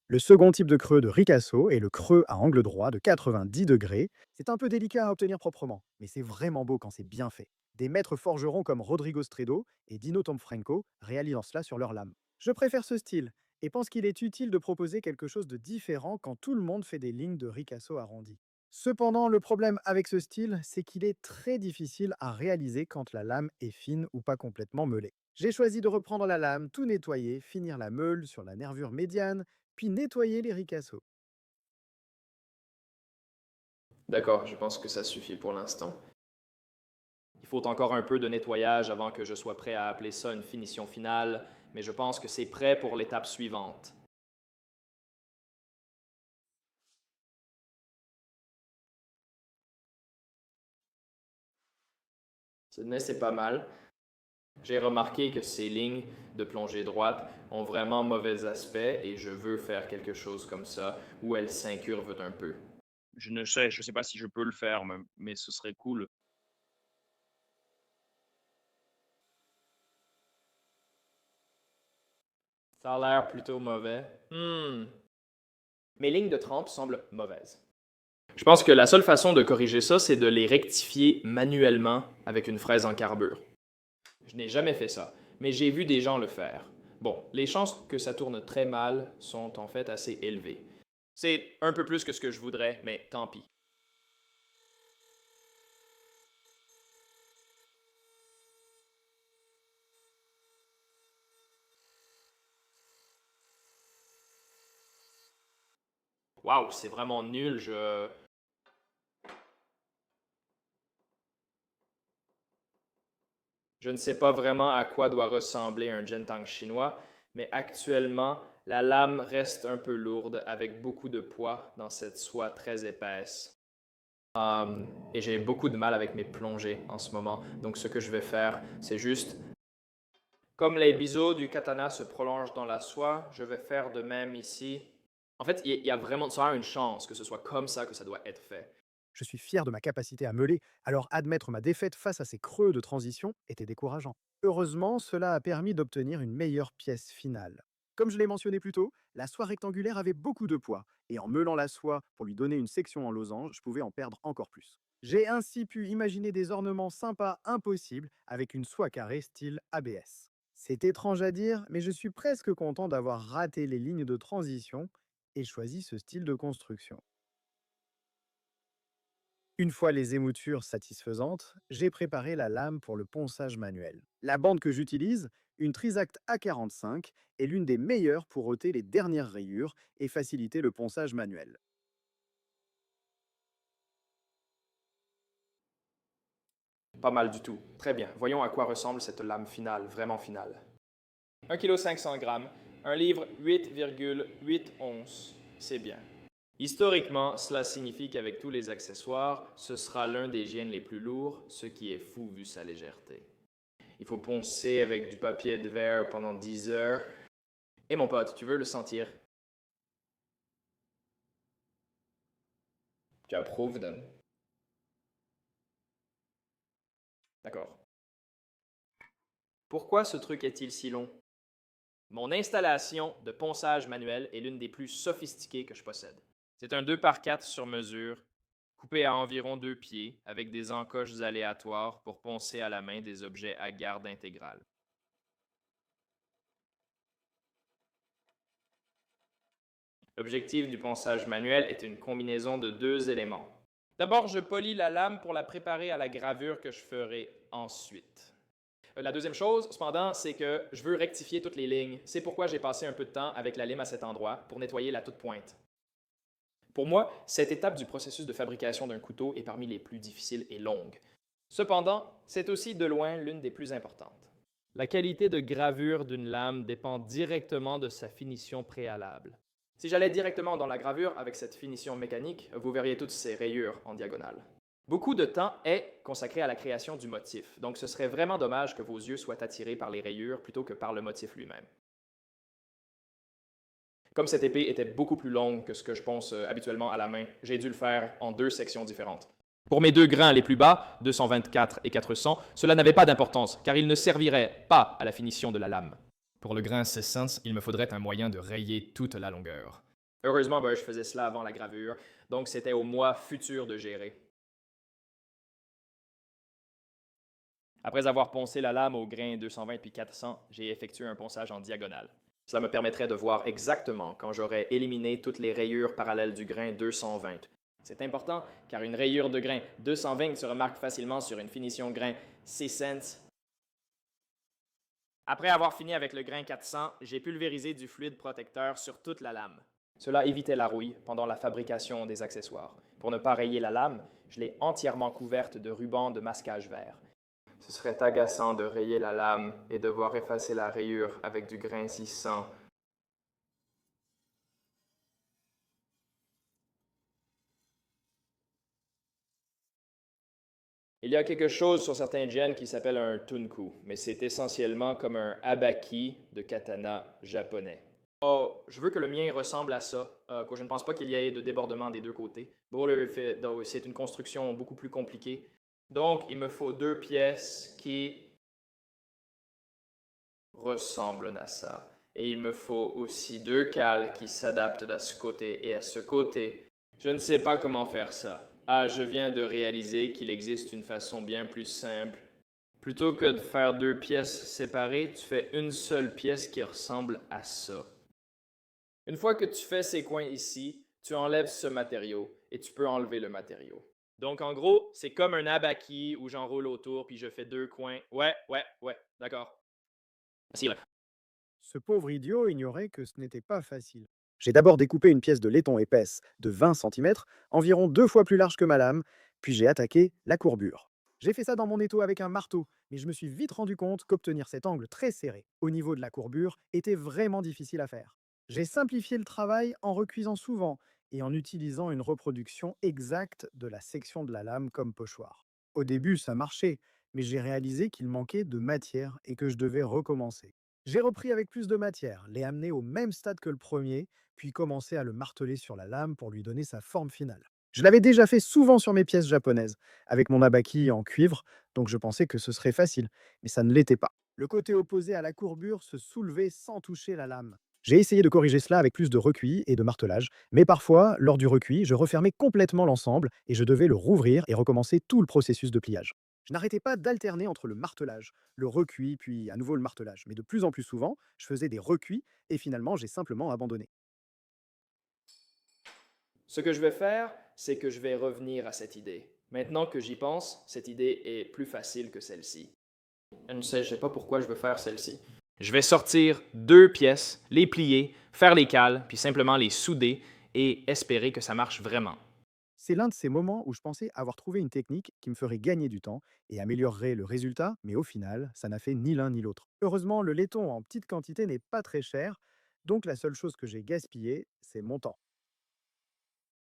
Le second type de creux de Ricasso est le creux à angle droit de 90 degrés. C'est un peu délicat à obtenir proprement, mais c'est vraiment beau quand c'est bien fait. Des maîtres forgerons comme Rodrigo Stredo et Dino Tomfrenko réalisent cela sur leur lame. Je préfère ce style et pense qu'il est utile de proposer quelque chose de différent quand tout le monde fait des lignes de Ricasso arrondies. Cependant, le problème avec ce style, c'est qu'il est très difficile à réaliser quand la lame est fine ou pas complètement meulée. J'ai choisi de reprendre la lame, tout nettoyer, finir la meule sur la nervure médiane, puis nettoyer les ricassos. D'accord, je pense que ça suffit pour l'instant. Il faut encore un peu de nettoyage avant que je sois prêt à appeler ça une finition finale, mais je pense que c'est prêt pour l'étape suivante. C'est pas mal. J'ai remarqué que ces lignes de plongée droite ont vraiment mauvais aspect et je veux faire quelque chose comme ça où elles s'incurvent un peu. Je sais pas si je peux le faire, mais ce serait cool. Ça a l'air plutôt mauvais. Mes lignes de trempe semblent mauvaises. Je pense que la seule façon de corriger ça, c'est de les rectifier manuellement avec une fraise en carbure. Je n'ai jamais fait ça, mais j'ai vu des gens le faire. Bon, les chances que ça tourne très mal sont en fait assez élevées. C'est un peu plus que ce que je voudrais, mais tant pis. Waouh, c'est vraiment nul, Je ne sais pas vraiment à quoi doit ressembler un gentang chinois, mais actuellement, la lame reste un peu lourde avec beaucoup de poids dans cette soie très épaisse. Et j'ai beaucoup de mal avec mes plongées en ce moment. Donc ce que je vais faire, c'est juste, comme les biseaux du katana se prolongent dans la soie, je vais faire de même ici. En fait, il y a vraiment ça a une chance que ce soit comme ça que ça doit être fait. Je suis fier de ma capacité à meuler, alors admettre ma défaite face à ces creux de transition était décourageant. Heureusement, cela a permis d'obtenir une meilleure pièce finale. Comme je l'ai mentionné plus tôt, la soie rectangulaire avait beaucoup de poids, et en meulant la soie pour lui donner une section en losange, je pouvais en perdre encore plus. J'ai ainsi pu imaginer des ornements sympas impossibles avec une soie carrée style ABS. C'est étrange à dire, mais je suis presque content d'avoir raté les lignes de transition et choisi ce style de construction. Une fois les émoutures satisfaisantes, j'ai préparé la lame pour le ponçage manuel. La bande que j'utilise, une Trisact A45, est l'une des meilleures pour ôter les dernières rayures et faciliter le ponçage manuel. Pas mal du tout. Très bien. Voyons à quoi ressemble cette lame finale, vraiment finale. 1,5 kg, un livre 8,8 onces. C'est bien. Historiquement, cela signifie qu'avec tous les accessoires, ce sera l'un des gènes les plus lourds, ce qui est fou vu sa légèreté. Il faut poncer avec du papier de verre pendant 10 heures. Et mon pote, tu veux le sentir? Tu approuves, Dan? D'accord. Pourquoi ce truc est-il si long? Mon installation de ponçage manuel est l'une des plus sophistiquées que je possède. C'est un 2x4 sur mesure, coupé à environ 2 pieds, avec des encoches aléatoires pour poncer à la main des objets à garde intégrale. L'objectif du ponçage manuel est une combinaison de deux éléments. D'abord, je polis la lame pour la préparer à la gravure que je ferai ensuite. La deuxième chose, cependant, c'est que je veux rectifier toutes les lignes. C'est pourquoi j'ai passé un peu de temps avec la lime à cet endroit pour nettoyer la toute pointe. Pour moi, cette étape du processus de fabrication d'un couteau est parmi les plus difficiles et longues. Cependant, c'est aussi de loin l'une des plus importantes. La qualité de gravure d'une lame dépend directement de sa finition préalable. Si j'allais directement dans la gravure avec cette finition mécanique, vous verriez toutes ces rayures en diagonale. Beaucoup de temps est consacré à la création du motif, donc ce serait vraiment dommage que vos yeux soient attirés par les rayures plutôt que par le motif lui-même. Comme cette épée était beaucoup plus longue que ce que je ponce habituellement à la main, j'ai dû le faire en deux sections différentes. Pour mes deux grains les plus bas, 224 et 400, cela n'avait pas d'importance, car ils ne serviraient pas à la finition de la lame. Pour le grain 600, il me faudrait un moyen de rayer toute la longueur. Heureusement, je faisais cela avant la gravure, donc c'était au mois futur de gérer. Après avoir poncé la lame au grain 220 puis 400, j'ai effectué un ponçage en diagonale. Cela me permettrait de voir exactement quand j'aurai éliminé toutes les rayures parallèles du grain 220. C'est important car une rayure de grain 220 se remarque facilement sur une finition grain 600. Après avoir fini avec le grain 400, j'ai pulvérisé du fluide protecteur sur toute la lame. Cela évitait la rouille pendant la fabrication des accessoires. Pour ne pas rayer la lame, je l'ai entièrement couverte de ruban de masquage vert. Ce serait agaçant de rayer la lame et devoir effacer la rayure avec du grain 600. Il y a quelque chose sur certains gens qui s'appelle un tunku, mais c'est essentiellement comme un habaki de katana japonais. Oh, je veux que le mien ressemble à ça, que je ne pense pas qu'il y ait de débordement des deux côtés. C'est une construction beaucoup plus compliquée. Donc, il me faut deux pièces qui ressemblent à ça. Et il me faut aussi deux cales qui s'adaptent à ce côté et à ce côté. Je ne sais pas comment faire ça. Ah, je viens de réaliser qu'il existe une façon bien plus simple. Plutôt que de faire deux pièces séparées, tu fais une seule pièce qui ressemble à ça. Une fois que tu fais ces coins ici, tu enlèves ce matériau et tu peux enlever le matériau. Donc en gros, c'est comme un abaki où j'enroule autour puis je fais deux coins. Ouais, d'accord. Merci, là. Ce pauvre idiot ignorait que ce n'était pas facile. J'ai d'abord découpé une pièce de laiton épaisse de 20 cm, environ 2 fois plus large que ma lame, puis j'ai attaqué la courbure. J'ai fait ça dans mon étau avec un marteau, mais je me suis vite rendu compte qu'obtenir cet angle très serré au niveau de la courbure était vraiment difficile à faire. J'ai simplifié le travail en recuisant souvent et en utilisant une reproduction exacte de la section de la lame comme pochoir. Au début, ça marchait, mais j'ai réalisé qu'il manquait de matière et que je devais recommencer. J'ai repris avec plus de matière, l'ai amené au même stade que le premier, puis commencé à le marteler sur la lame pour lui donner sa forme finale. Je l'avais déjà fait souvent sur mes pièces japonaises, avec mon abaki en cuivre, donc je pensais que ce serait facile, mais ça ne l'était pas. Le côté opposé à la courbure se soulevait sans toucher la lame. J'ai essayé de corriger cela avec plus de recuit et de martelage, mais parfois, lors du recuit, je refermais complètement l'ensemble et je devais le rouvrir et recommencer tout le processus de pliage. Je n'arrêtais pas d'alterner entre le martelage, le recuit, puis à nouveau le martelage, mais de plus en plus souvent, je faisais des recuits et finalement j'ai simplement abandonné. Ce que je vais faire, c'est que je vais revenir à cette idée. Maintenant que j'y pense, cette idée est plus facile que celle-ci. Je ne sais pas pourquoi je veux faire celle-ci. Je vais sortir deux pièces, les plier, faire les cales, puis simplement les souder et espérer que ça marche vraiment. C'est l'un de ces moments où je pensais avoir trouvé une technique qui me ferait gagner du temps et améliorerait le résultat, mais au final, ça n'a fait ni l'un ni l'autre. Heureusement, le laiton en petite quantité n'est pas très cher, donc la seule chose que j'ai gaspillée, c'est mon temps.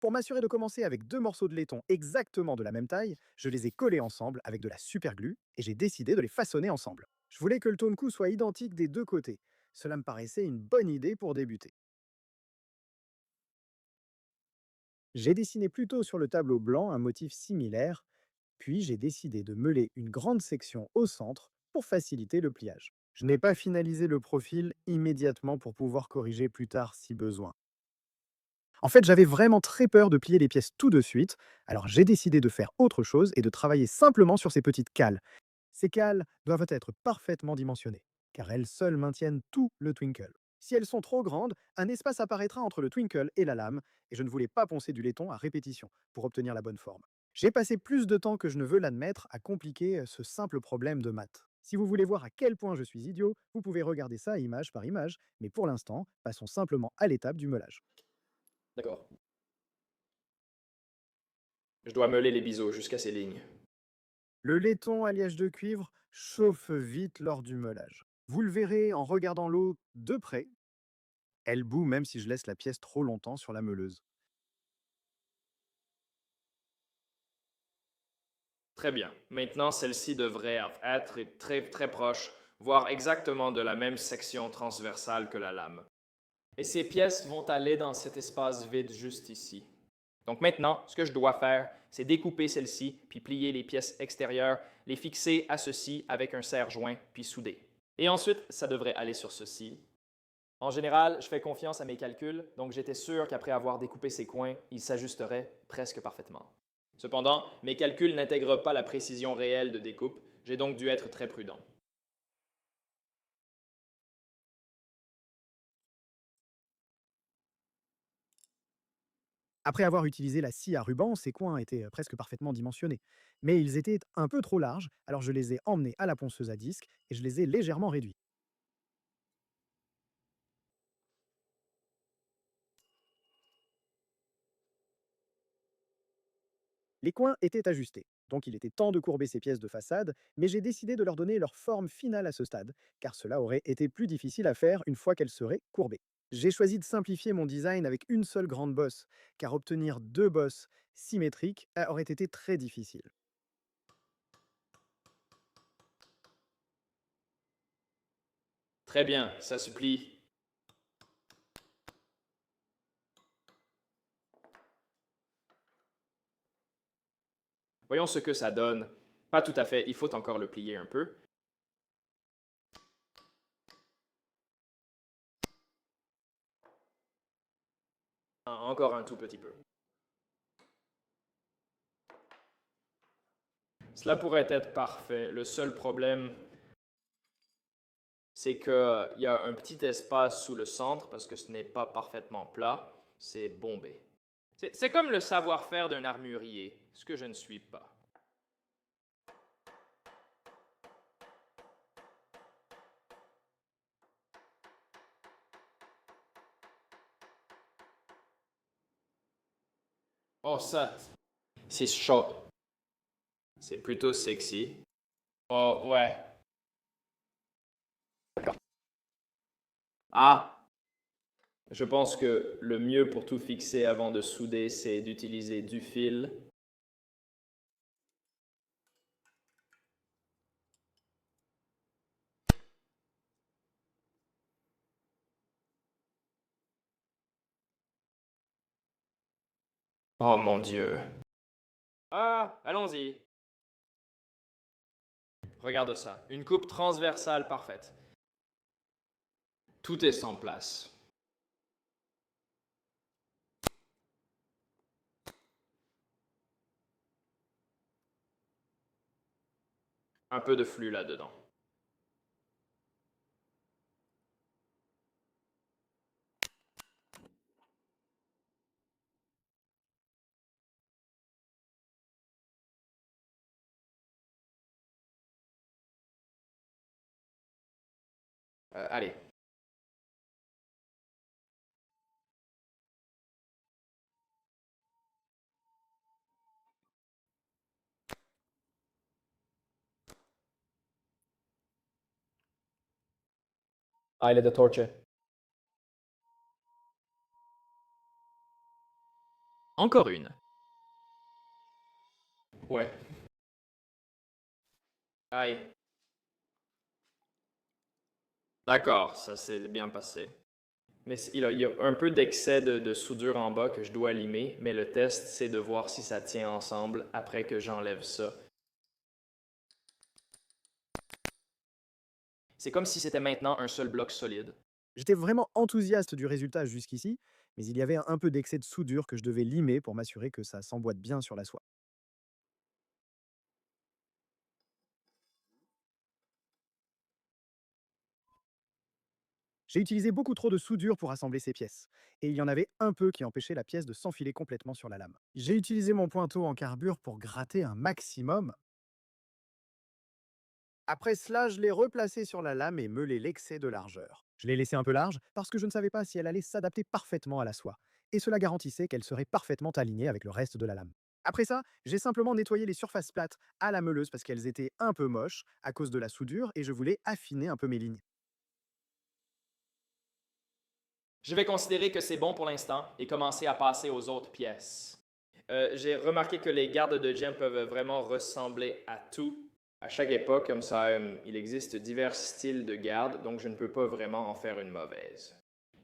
Pour m'assurer de commencer avec deux morceaux de laiton exactement de la même taille, je les ai collés ensemble avec de la superglue et j'ai décidé de les façonner ensemble. Je voulais que le tonku soit identique des deux côtés. Cela me paraissait une bonne idée pour débuter. J'ai dessiné plutôt sur le tableau blanc un motif similaire, puis j'ai décidé de meuler une grande section au centre pour faciliter le pliage. Je n'ai pas finalisé le profil immédiatement pour pouvoir corriger plus tard si besoin. En fait, j'avais vraiment très peur de plier les pièces tout de suite, alors j'ai décidé de faire autre chose et de travailler simplement sur ces petites cales. Ces cales doivent être parfaitement dimensionnées, car elles seules maintiennent tout le twinkle. Si elles sont trop grandes, un espace apparaîtra entre le twinkle et la lame, et je ne voulais pas poncer du laiton à répétition pour obtenir la bonne forme. J'ai passé plus de temps que je ne veux l'admettre à compliquer ce simple problème de maths. Si vous voulez voir à quel point je suis idiot, vous pouvez regarder ça image par image, mais pour l'instant, passons simplement à l'étape du meulage. D'accord. Je dois meuler les biseaux jusqu'à ces lignes. Le laiton à liège de cuivre chauffe vite lors du meulage. Vous le verrez en regardant l'eau de près, elle bout même si je laisse la pièce trop longtemps sur la meuleuse. Très bien. Maintenant, celle-ci devrait être très très proche, voire exactement de la même section transversale que la lame. Et ces pièces vont aller dans cet espace vide juste ici. Donc maintenant, ce que je dois faire, c'est découper celle-ci, puis plier les pièces extérieures, les fixer à ceci avec un serre-joint, puis souder. Et ensuite, ça devrait aller sur ceci. En général, je fais confiance à mes calculs, donc j'étais sûr qu'après avoir découpé ces coins, ils s'ajusteraient presque parfaitement. Cependant, mes calculs n'intègrent pas la précision réelle de découpe, j'ai donc dû être très prudent. Après avoir utilisé la scie à ruban, ces coins étaient presque parfaitement dimensionnés. Mais ils étaient un peu trop larges, alors je les ai emmenés à la ponceuse à disque et je les ai légèrement réduits. Les coins étaient ajustés, donc il était temps de courber ces pièces de façade, mais j'ai décidé de leur donner leur forme finale à ce stade, car cela aurait été plus difficile à faire une fois qu'elles seraient courbées. J'ai choisi de simplifier mon design avec une seule grande bosse, car obtenir deux bosses symétriques aurait été très difficile. Très bien, ça se plie. Voyons ce que ça donne. Pas tout à fait, il faut encore le plier un peu. Encore un tout petit peu. Cela pourrait être parfait. Le seul problème, c'est qu'il y a un petit espace sous le centre parce que ce n'est pas parfaitement plat. C'est bombé. C'est comme le savoir-faire d'un armurier, ce que je ne suis pas. Oh, ça, c'est chaud. C'est plutôt sexy. Oh, ouais. Ah, je pense que le mieux pour tout fixer avant de souder, c'est d'utiliser du fil. Oh mon Dieu. Ah, allons-y. Regarde ça. Une coupe transversale parfaite. Tout est en place. Un peu de flux là-dedans. Allez. Aile de torche. Encore une. Ouais. Aïe. D'accord, ça s'est bien passé. Mais il y a un peu d'excès de soudure en bas que je dois limer, mais le test, c'est de voir si ça tient ensemble après que j'enlève ça. C'est comme si c'était maintenant un seul bloc solide. J'étais vraiment enthousiaste du résultat jusqu'ici, mais il y avait un peu d'excès de soudure que je devais limer pour m'assurer que ça s'emboîte bien sur la soie. J'ai utilisé beaucoup trop de soudure pour assembler ces pièces, et il y en avait un peu qui empêchait la pièce de s'enfiler complètement sur la lame. J'ai utilisé mon pointeau en carbure pour gratter un maximum. Après cela, je l'ai replacé sur la lame et meulé l'excès de largeur. Je l'ai laissé un peu large parce que je ne savais pas si elle allait s'adapter parfaitement à la soie, et cela garantissait qu'elle serait parfaitement alignée avec le reste de la lame. Après ça, j'ai simplement nettoyé les surfaces plates à la meuleuse parce qu'elles étaient un peu moches à cause de la soudure et je voulais affiner un peu mes lignes. Je vais considérer que c'est bon pour l'instant et commencer à passer aux autres pièces. J'ai remarqué que les gardes de gem peuvent vraiment ressembler à tout. À chaque époque, comme ça, il existe divers styles de garde, donc je ne peux pas vraiment en faire une mauvaise.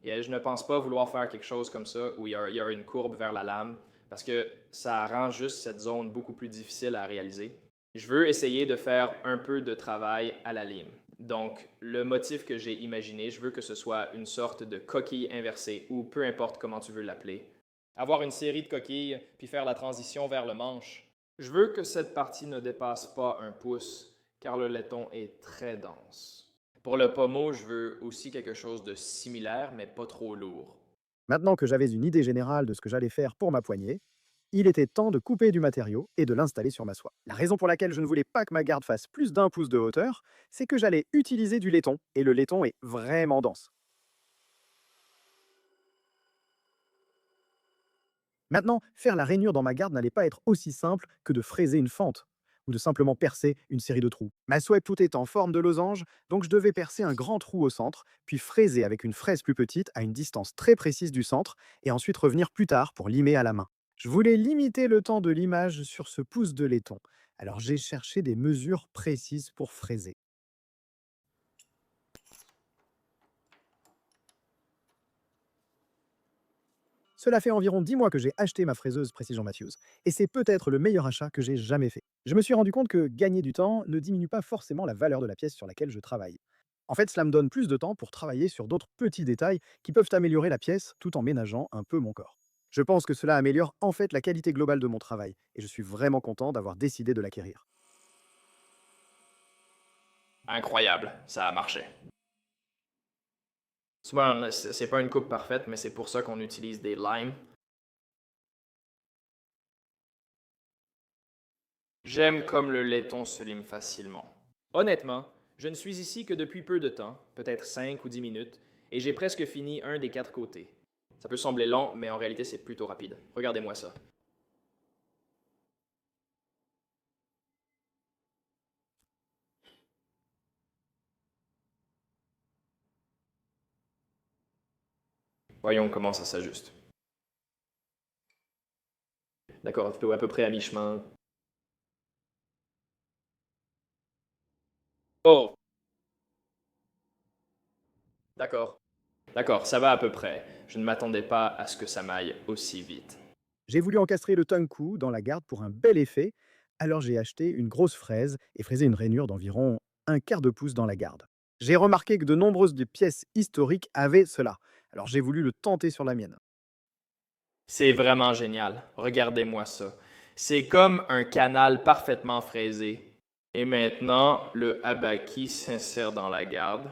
Et je ne pense pas vouloir faire quelque chose comme ça où il y a une courbe vers la lame, parce que ça rend juste cette zone beaucoup plus difficile à réaliser. Je veux essayer de faire un peu de travail à la lime. Donc, le motif que j'ai imaginé, je veux que ce soit une sorte de coquille inversée, ou peu importe comment tu veux l'appeler. Avoir une série de coquilles, puis faire la transition vers le manche. Je veux que cette partie ne dépasse pas 1 pouce, car le laiton est très dense. Pour le pommeau, je veux aussi quelque chose de similaire, mais pas trop lourd. Maintenant que j'avais une idée générale de ce que j'allais faire pour ma poignée, il était temps de couper du matériau et de l'installer sur ma soie. La raison pour laquelle je ne voulais pas que ma garde fasse plus d'1 pouce de hauteur, c'est que j'allais utiliser du laiton, et le laiton est vraiment dense. Maintenant, faire la rainure dans ma garde n'allait pas être aussi simple que de fraiser une fente ou de simplement percer une série de trous. Ma soie tout est en forme de losange, donc je devais percer un grand trou au centre, puis fraiser avec une fraise plus petite à une distance très précise du centre, et ensuite revenir plus tard pour limer à la main. Je voulais limiter le temps de limage sur ce pouce de laiton, alors j'ai cherché des mesures précises pour fraiser. Cela fait environ 10 mois que j'ai acheté ma fraiseuse Precision Matthews, et c'est peut-être le meilleur achat que j'ai jamais fait. Je me suis rendu compte que gagner du temps ne diminue pas forcément la valeur de la pièce sur laquelle je travaille. En fait, cela me donne plus de temps pour travailler sur d'autres petits détails qui peuvent améliorer la pièce tout en ménageant un peu mon corps. Je pense que cela améliore en fait la qualité globale de mon travail, et je suis vraiment content d'avoir décidé de l'acquérir. Incroyable, ça a marché. Souvent, c'est pas une coupe parfaite, mais c'est pour ça qu'on utilise des limes. J'aime comme le laiton se lime facilement. Honnêtement, je ne suis ici que depuis peu de temps, peut-être 5 ou 10 minutes, et j'ai presque fini un des 4 côtés. Ça peut sembler long, mais en réalité c'est plutôt rapide. Regardez-moi ça. Voyons comment ça s'ajuste. D'accord, tu peux à peu près à mi-chemin. Oh, d'accord. D'accord, ça va à peu près. Je ne m'attendais pas à ce que ça m'aille aussi vite. J'ai voulu encastrer le Tunku dans la garde pour un bel effet, alors j'ai acheté une grosse fraise et fraisé une rainure d'environ un quart de pouce dans la garde. J'ai remarqué que de nombreuses des pièces historiques avaient cela, alors j'ai voulu le tenter sur la mienne. C'est vraiment génial. Regardez-moi ça. C'est comme un canal parfaitement fraisé. Et maintenant, le habaki s'insère dans la garde.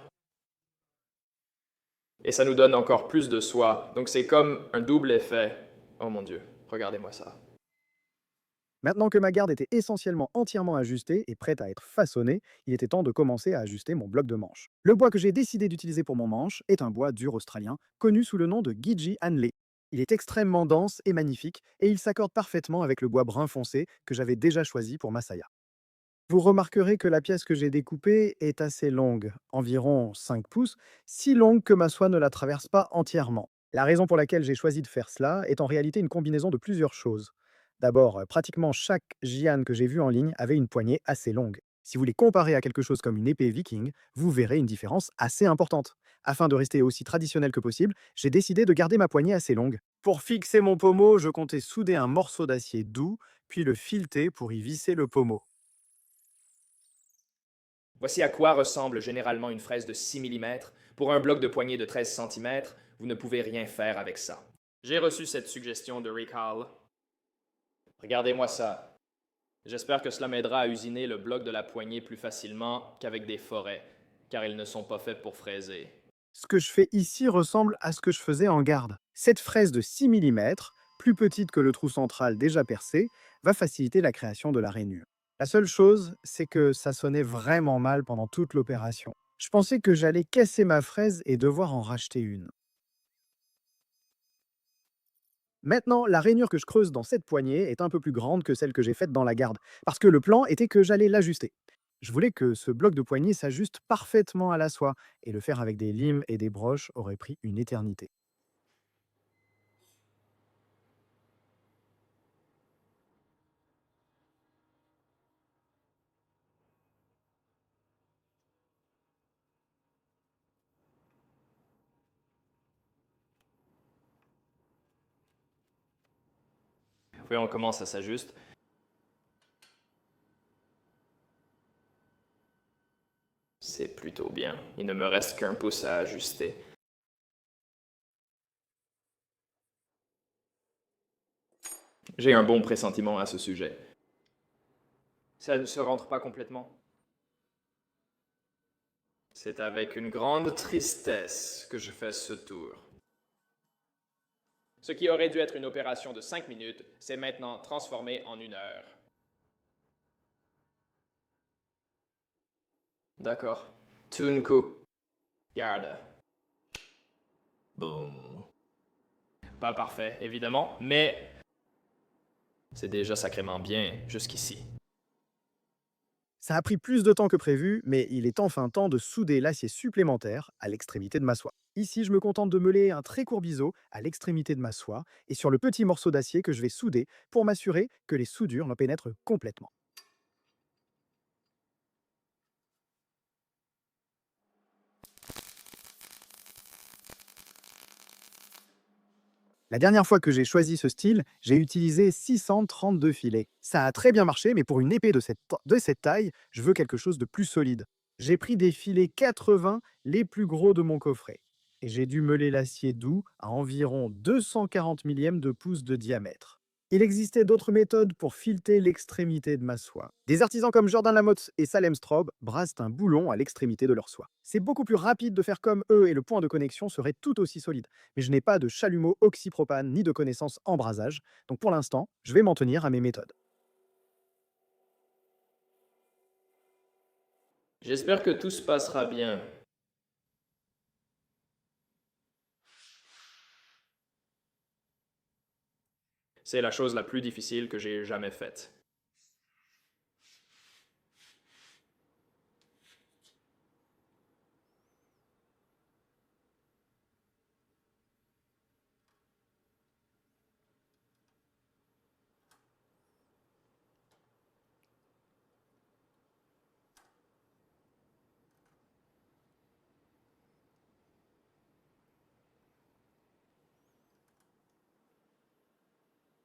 Et ça nous donne encore plus de soie. Donc c'est comme un double effet. Oh mon Dieu, regardez-moi ça. Maintenant que ma garde était essentiellement entièrement ajustée et prête à être façonnée, il était temps de commencer à ajuster mon bloc de manche. Le bois que j'ai décidé d'utiliser pour mon manche est un bois dur australien, connu sous le nom de Gidgee Hanley. Il est extrêmement dense et magnifique, et il s'accorde parfaitement avec le bois brun foncé que j'avais déjà choisi pour ma saya. Vous remarquerez que la pièce que j'ai découpée est assez longue, environ 5 pouces, si longue que ma soie ne la traverse pas entièrement. La raison pour laquelle j'ai choisi de faire cela est en réalité une combinaison de plusieurs choses. D'abord, pratiquement chaque Jian que j'ai vu en ligne avait une poignée assez longue. Si vous les comparez à quelque chose comme une épée viking, vous verrez une différence assez importante. Afin de rester aussi traditionnel que possible, j'ai décidé de garder ma poignée assez longue. Pour fixer mon pommeau, je comptais souder un morceau d'acier doux, puis le fileter pour y visser le pommeau. Voici à quoi ressemble généralement une fraise de 6 mm. Pour un bloc de poignée de 13 cm, vous ne pouvez rien faire avec ça. J'ai reçu cette suggestion de Rick Hall. Regardez-moi ça. J'espère que cela m'aidera à usiner le bloc de la poignée plus facilement qu'avec des forêts, car ils ne sont pas faits pour fraiser. Ce que je fais ici ressemble à ce que je faisais en garde. Cette fraise de 6 mm, plus petite que le trou central déjà percé, va faciliter la création de la rainure. La seule chose, c'est que ça sonnait vraiment mal pendant toute l'opération. Je pensais que j'allais casser ma fraise et devoir en racheter une. Maintenant, la rainure que je creuse dans cette poignée est un peu plus grande que celle que j'ai faite dans la garde, parce que le plan était que j'allais l'ajuster. Je voulais que ce bloc de poignée s'ajuste parfaitement à la soie, et le faire avec des limes et des broches aurait pris une éternité. Voyons comment ça s'ajuste. C'est plutôt bien. Il ne me reste qu'un pouce à ajuster. J'ai un bon pressentiment à ce sujet. Ça ne se rentre pas complètement. C'est avec une grande tristesse que je fais ce tour. Ce qui aurait dû être une opération de 5 minutes s'est maintenant transformé en 1 heure. D'accord. Tunku. Garde. Boum. Pas parfait, évidemment, mais c'est déjà sacrément bien jusqu'ici. Ça a pris plus de temps que prévu, mais il est enfin temps de souder l'acier supplémentaire à l'extrémité de ma soie. Ici, je me contente de meuler un très court biseau à l'extrémité de ma soie et sur le petit morceau d'acier que je vais souder pour m'assurer que les soudures l'en pénètrent complètement. La dernière fois que j'ai choisi ce style, j'ai utilisé 632 filets. Ça a très bien marché, mais pour une épée de cette taille, je veux quelque chose de plus solide. J'ai pris des filets 80, les plus gros de mon coffret. Et j'ai dû meuler l'acier doux à environ 240 millièmes de pouce de diamètre. Il existait d'autres méthodes pour fileter l'extrémité de ma soie. Des artisans comme Jordan Lamotte et Salem Straub brassent un boulon à l'extrémité de leur soie. C'est beaucoup plus rapide de faire comme eux et le point de connexion serait tout aussi solide. Mais je n'ai pas de chalumeau oxypropane ni de connaissances en brasage, donc pour l'instant, je vais m'en tenir à mes méthodes. J'espère que tout se passera bien. C'est la chose la plus difficile que j'ai jamais faite.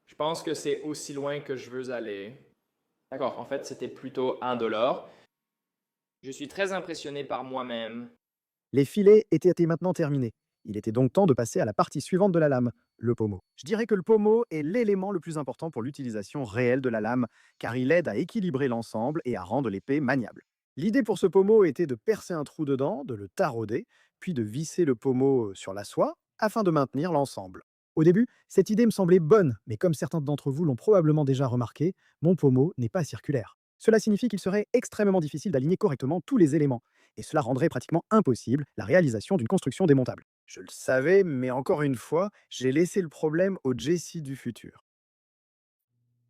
Je pense que c'est aussi loin que je veux aller. D'accord, en fait, c'était plutôt indolore. Je suis très impressionné par moi-même. Les filets étaient maintenant terminés. Il était donc temps de passer à la partie suivante de la lame, le pommeau. Je dirais que le pommeau est l'élément le plus important pour l'utilisation réelle de la lame, car il aide à équilibrer l'ensemble et à rendre l'épée maniable. L'idée pour ce pommeau était de percer un trou dedans, de le tarauder, puis de visser le pommeau sur la soie afin de maintenir l'ensemble. Au début, cette idée me semblait bonne, mais comme certains d'entre vous l'ont probablement déjà remarqué, mon pommeau n'est pas circulaire. Cela signifie qu'il serait extrêmement difficile d'aligner correctement tous les éléments, et cela rendrait pratiquement impossible la réalisation d'une construction démontable. Je le savais, mais encore une fois, j'ai laissé le problème au Jesse du futur.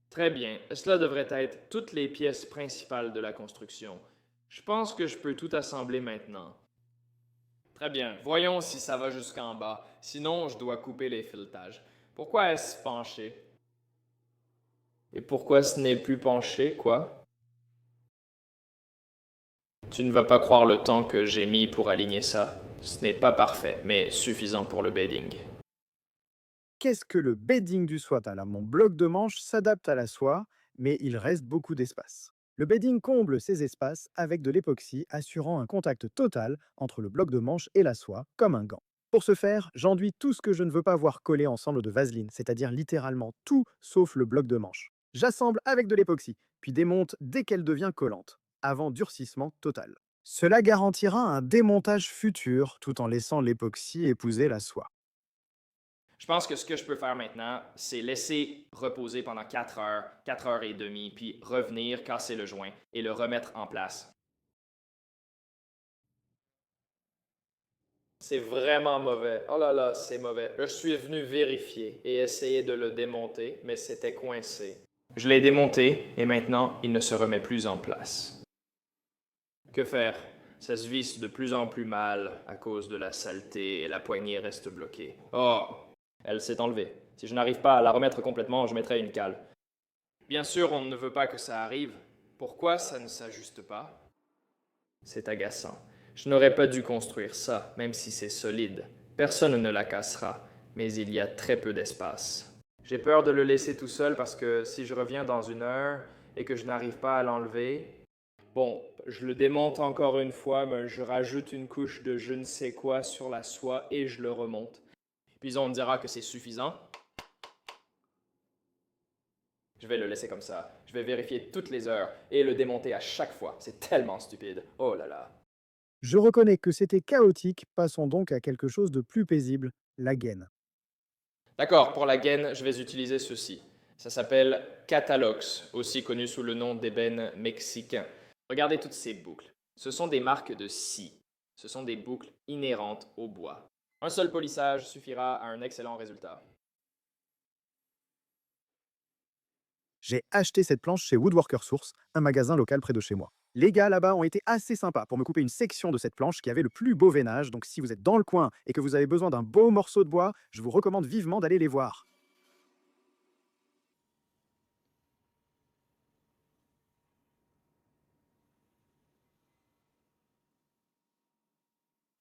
Très bien, cela devrait être toutes les pièces principales de la construction. Je pense que je peux tout assembler maintenant. Très bien, voyons si ça va jusqu'en bas. Sinon, je dois couper les filetages. Pourquoi est-ce penché? Et pourquoi ce n'est plus penché, quoi? Tu ne vas pas croire le temps que j'ai mis pour aligner ça. Ce n'est pas parfait, mais suffisant pour le bedding. Qu'est-ce que le bedding du SWAT? Alors, mon bloc de manche s'adapte à la soie, mais il reste beaucoup d'espace. Le bedding comble ces espaces avec de l'époxy, assurant un contact total entre le bloc de manche et la soie, comme un gant. Pour ce faire, j'enduis tout ce que je ne veux pas voir collé ensemble de vaseline, c'est-à-dire littéralement tout sauf le bloc de manche. J'assemble avec de l'époxy, puis démonte dès qu'elle devient collante, avant durcissement total. Cela garantira un démontage futur tout en laissant l'époxy épouser la soie. Je pense que ce que je peux faire maintenant, c'est laisser reposer pendant 4 heures et demie, puis revenir, casser le joint et le remettre en place. C'est vraiment mauvais. Oh là là, c'est mauvais. Je suis venu vérifier et essayer de le démonter, mais c'était coincé. Je l'ai démonté et maintenant, il ne se remet plus en place. Que faire? Ça se visse de plus en plus mal à cause de la saleté et la poignée reste bloquée. Oh, elle s'est enlevée. Si je n'arrive pas à la remettre complètement, je mettrai une cale. Bien sûr, on ne veut pas que ça arrive. Pourquoi ça ne s'ajuste pas? C'est agaçant. Je n'aurais pas dû construire ça, même si c'est solide. Personne ne la cassera, mais il y a très peu d'espace. J'ai peur de le laisser tout seul parce que si je reviens dans une heure et que je n'arrive pas à l'enlever, bon, je le démonte encore une fois, mais je rajoute une couche de je ne sais quoi sur la soie et je le remonte. Puis on me dira que c'est suffisant. Je vais le laisser comme ça. Je vais vérifier toutes les heures et le démonter à chaque fois. C'est tellement stupide. Oh là là. Je reconnais que c'était chaotique, passons donc à quelque chose de plus paisible, la gaine. D'accord, pour la gaine, je vais utiliser ceci. Ça s'appelle Catalox, aussi connu sous le nom d'ébène mexicain. Regardez toutes ces boucles. Ce sont des marques de scie. Ce sont des boucles inhérentes au bois. Un seul polissage suffira à un excellent résultat. J'ai acheté cette planche chez Woodworker Source, un magasin local près de chez moi. Les gars là-bas ont été assez sympas pour me couper une section de cette planche qui avait le plus beau veinage, donc si vous êtes dans le coin et que vous avez besoin d'un beau morceau de bois, je vous recommande vivement d'aller les voir.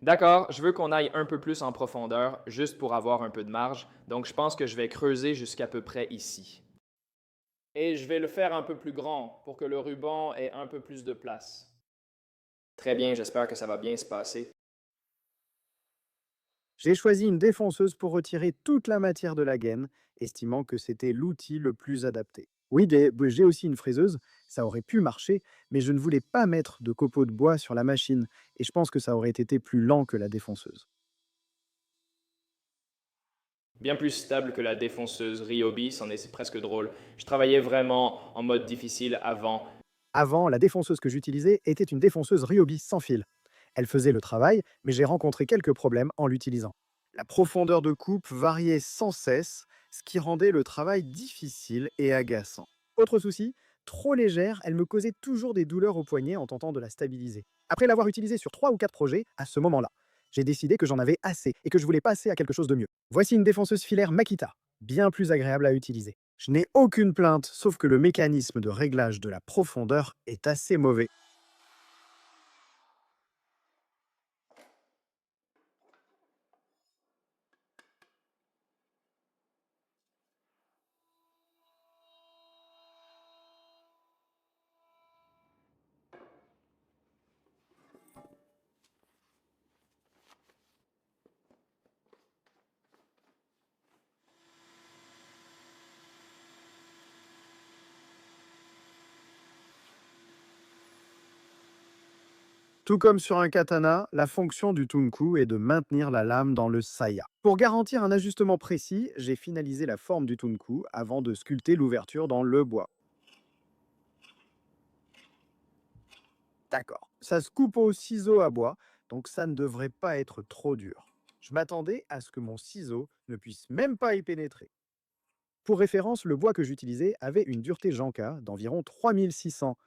D'accord, je veux qu'on aille un peu plus en profondeur, juste pour avoir un peu de marge, donc je pense que je vais creuser jusqu'à peu près ici. Et je vais le faire un peu plus grand pour que le ruban ait un peu plus de place. Très bien, j'espère que ça va bien se passer. J'ai choisi une défonceuse pour retirer toute la matière de la gaine, estimant que c'était l'outil le plus adapté. Oui, j'ai aussi une fraiseuse, ça aurait pu marcher, mais je ne voulais pas mettre de copeaux de bois sur la machine, et je pense que ça aurait été plus lent que la défonceuse. Bien plus stable que la défonceuse Ryobi, c'en est c'est presque drôle. Je travaillais vraiment en mode difficile avant. Avant, la défonceuse que j'utilisais était une défonceuse Ryobi sans fil. Elle faisait le travail, mais j'ai rencontré quelques problèmes en l'utilisant. La profondeur de coupe variait sans cesse, ce qui rendait le travail difficile et agaçant. Autre souci, trop légère, elle me causait toujours des douleurs au poignet en tentant de la stabiliser. Après l'avoir utilisée sur 3 ou 4 projets, à ce moment-là, j'ai décidé que j'en avais assez et que je voulais passer à quelque chose de mieux. Voici une défonceuse filaire Makita, bien plus agréable à utiliser. Je n'ai aucune plainte, sauf que le mécanisme de réglage de la profondeur est assez mauvais. Tout comme sur un katana, la fonction du tunku est de maintenir la lame dans le saya. Pour garantir un ajustement précis, j'ai finalisé la forme du tunku avant de sculpter l'ouverture dans le bois. D'accord. Ça se coupe au ciseau à bois, donc ça ne devrait pas être trop dur. Je m'attendais à ce que mon ciseau ne puisse même pas y pénétrer. Pour référence, le bois que j'utilisais avait une dureté Janka d'environ 3600.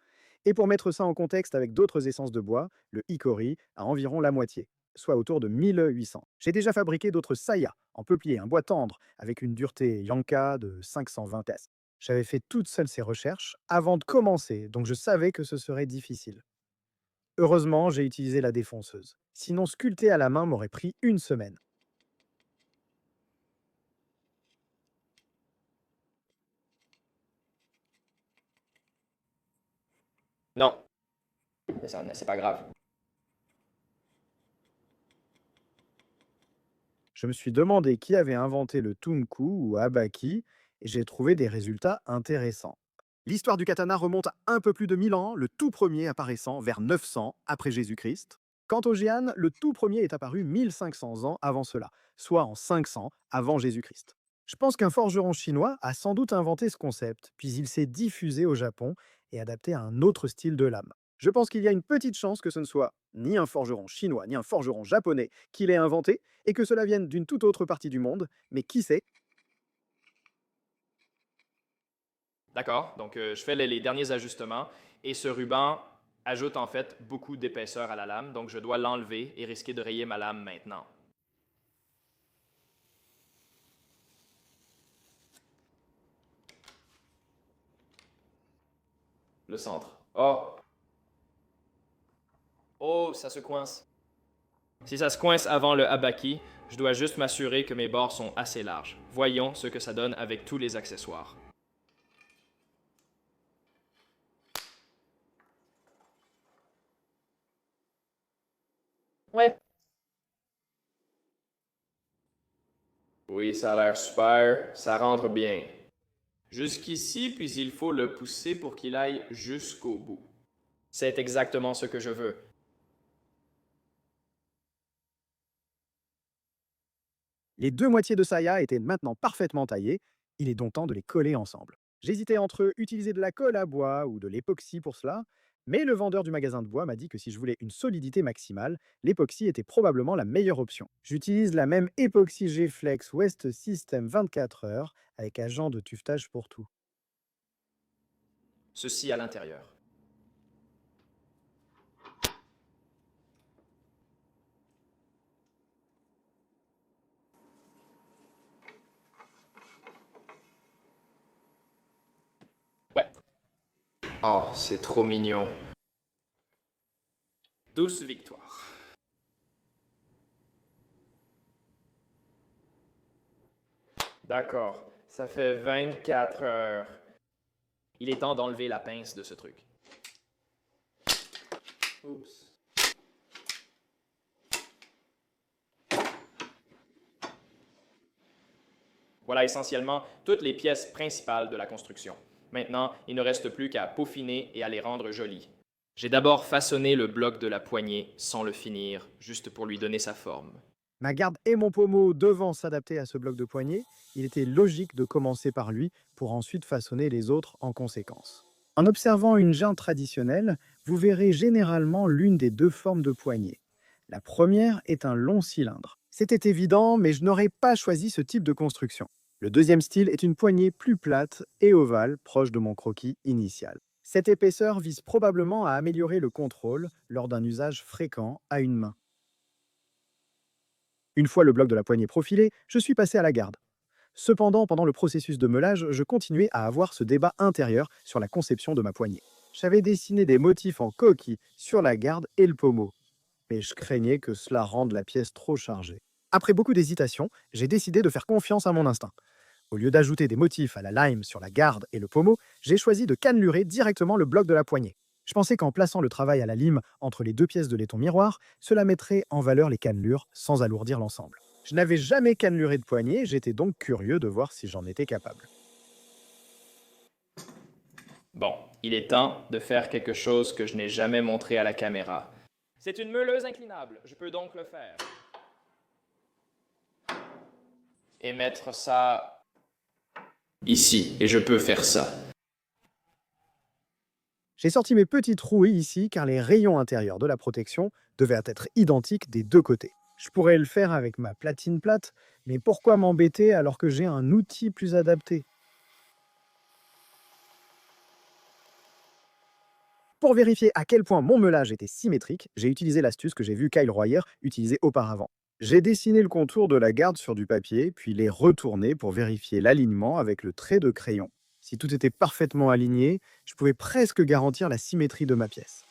Et pour mettre ça en contexte avec d'autres essences de bois, le hickory a environ la moitié, soit autour de 1800. J'ai déjà fabriqué d'autres sayas en peuplier, un bois tendre, avec une dureté Yanka de 520 s. J'avais fait toutes seules ces recherches avant de commencer, donc je savais que ce serait difficile. Heureusement, j'ai utilisé la défonceuse. Sinon, sculpter à la main m'aurait pris une semaine. Non, c'est pas grave. Je me suis demandé qui avait inventé le tunku ou abaki, et j'ai trouvé des résultats intéressants. L'histoire du katana remonte à un peu plus de 1000 ans, le tout premier apparaissant vers 900 après Jésus-Christ. Quant au Jian, le tout premier est apparu 1500 ans avant cela, soit en 500 avant Jésus-Christ. Je pense qu'un forgeron chinois a sans doute inventé ce concept, puis il s'est diffusé au Japon et adapté à un autre style de lame. Je pense qu'il y a une petite chance que ce ne soit ni un forgeron chinois ni un forgeron japonais qui l'ait inventé et que cela vienne d'une toute autre partie du monde, mais qui sait. D'accord, donc je fais les derniers ajustements et ce ruban ajoute en fait beaucoup d'épaisseur à la lame, donc je dois l'enlever et risquer de rayer ma lame maintenant. Le centre. Oh! Oh, ça se coince. Si ça se coince avant le habaki, je dois juste m'assurer que mes bords sont assez larges. Voyons ce que ça donne avec tous les accessoires. Ouais. Oui, ça a l'air super, ça rentre bien. Jusqu'ici, puis il faut le pousser pour qu'il aille jusqu'au bout. C'est exactement ce que je veux. Les deux moitiés de saya étaient maintenant parfaitement taillées, il est donc temps de les coller ensemble. J'hésitais entre utiliser de la colle à bois ou de l'époxy pour cela, mais le vendeur du magasin de bois m'a dit que si je voulais une solidité maximale, l'époxy était probablement la meilleure option. J'utilise la même époxy G-Flex West System 24 heures avec agent de tuvetage pour tout. Ceci à l'intérieur. Ouais. Oh, c'est trop mignon. Douce victoire. D'accord, ça fait 24 heures. Il est temps d'enlever la pince de ce truc. Oups. Voilà essentiellement toutes les pièces principales de la construction. Maintenant, il ne reste plus qu'à peaufiner et à les rendre jolies. J'ai d'abord façonné le bloc de la poignée sans le finir, juste pour lui donner sa forme. Ma garde et mon pommeau devant s'adapter à ce bloc de poignée, il était logique de commencer par lui pour ensuite façonner les autres en conséquence. En observant une junte traditionnelle, vous verrez généralement l'une des deux formes de poignée. La première est un long cylindre. C'était évident, mais je n'aurais pas choisi ce type de construction. Le deuxième style est une poignée plus plate et ovale, proche de mon croquis initial. Cette épaisseur vise probablement à améliorer le contrôle lors d'un usage fréquent à une main. Une fois le bloc de la poignée profilé, je suis passé à la garde. Cependant, pendant le processus de meulage, je continuais à avoir ce débat intérieur sur la conception de ma poignée. J'avais dessiné des motifs en coquille sur la garde et le pommeau, mais je craignais que cela rende la pièce trop chargée. Après beaucoup d'hésitation, j'ai décidé de faire confiance à mon instinct. Au lieu d'ajouter des motifs à la lime sur la garde et le pommeau, j'ai choisi de cannelurer directement le bloc de la poignée. Je pensais qu'en plaçant le travail à la lime entre les deux pièces de laiton miroir, cela mettrait en valeur les cannelures sans alourdir l'ensemble. Je n'avais jamais canneluré de poignée, j'étais donc curieux de voir si j'en étais capable. Bon, il est temps de faire quelque chose que je n'ai jamais montré à la caméra. C'est une meuleuse inclinable, je peux donc le faire. Et mettre ça ici, et je peux faire ça. J'ai sorti mes petites rouilles ici car les rayons intérieurs de la protection devaient être identiques des deux côtés. Je pourrais le faire avec ma platine plate, mais pourquoi m'embêter alors que j'ai un outil plus adapté? Pour vérifier à quel point mon meulage était symétrique, j'ai utilisé l'astuce que j'ai vu Kyle Royer utiliser auparavant. J'ai dessiné le contour de la garde sur du papier, puis l'ai retourné pour vérifier l'alignement avec le trait de crayon. Si tout était parfaitement aligné, je pouvais presque garantir la symétrie de ma pièce.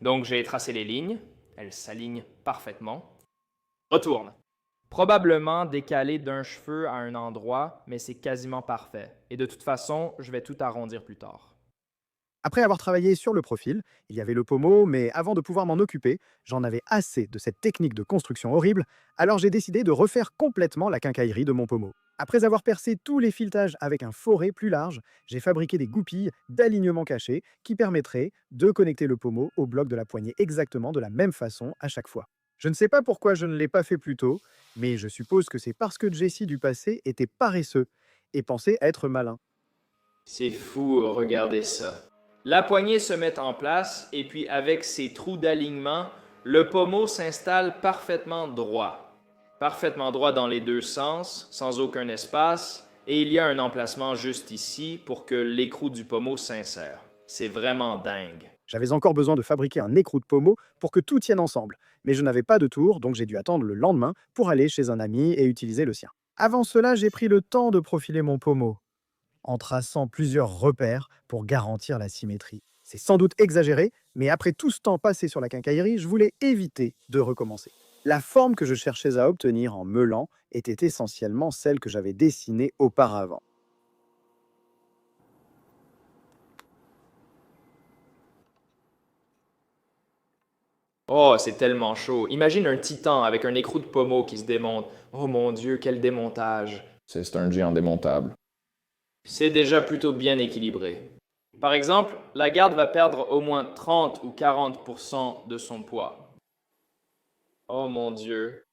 Donc j'ai tracé les lignes, elles s'alignent parfaitement. Retourne. Probablement décalé d'un cheveu à un endroit, mais c'est quasiment parfait. Et de toute façon, je vais tout arrondir plus tard. Après avoir travaillé sur le profil, il y avait le pommeau, mais avant de pouvoir m'en occuper, j'en avais assez de cette technique de construction horrible, alors j'ai décidé de refaire complètement la quincaillerie de mon pommeau. Après avoir percé tous les filetages avec un forêt plus large, j'ai fabriqué des goupilles d'alignement caché qui permettraient de connecter le pommeau au bloc de la poignée exactement de la même façon à chaque fois. Je ne sais pas pourquoi je ne l'ai pas fait plus tôt, mais je suppose que c'est parce que Jesse du passé était paresseux et pensait être malin. C'est fou, regardez ça. La poignée se met en place et puis avec ses trous d'alignement, le pommeau s'installe parfaitement droit. Parfaitement droit dans les deux sens, sans aucun espace, et il y a un emplacement juste ici pour que l'écrou du pommeau s'insère. C'est vraiment dingue. J'avais encore besoin de fabriquer un écrou de pommeau pour que tout tienne ensemble, mais je n'avais pas de tour, donc j'ai dû attendre le lendemain pour aller chez un ami et utiliser le sien. Avant cela, j'ai pris le temps de profiler mon pommeau, en traçant plusieurs repères pour garantir la symétrie. C'est sans doute exagéré, mais après tout ce temps passé sur la quincaillerie, je voulais éviter de recommencer. La forme que je cherchais à obtenir en meulant était essentiellement celle que j'avais dessinée auparavant. Oh, c'est tellement chaud. Imagine un titan avec un écrou de pommeau qui se démonte. Oh mon Dieu, quel démontage. C'est un géant démontable. C'est déjà plutôt bien équilibré. Par exemple, la garde va perdre au moins 30 ou 40% de son poids. Oh mon Dieu.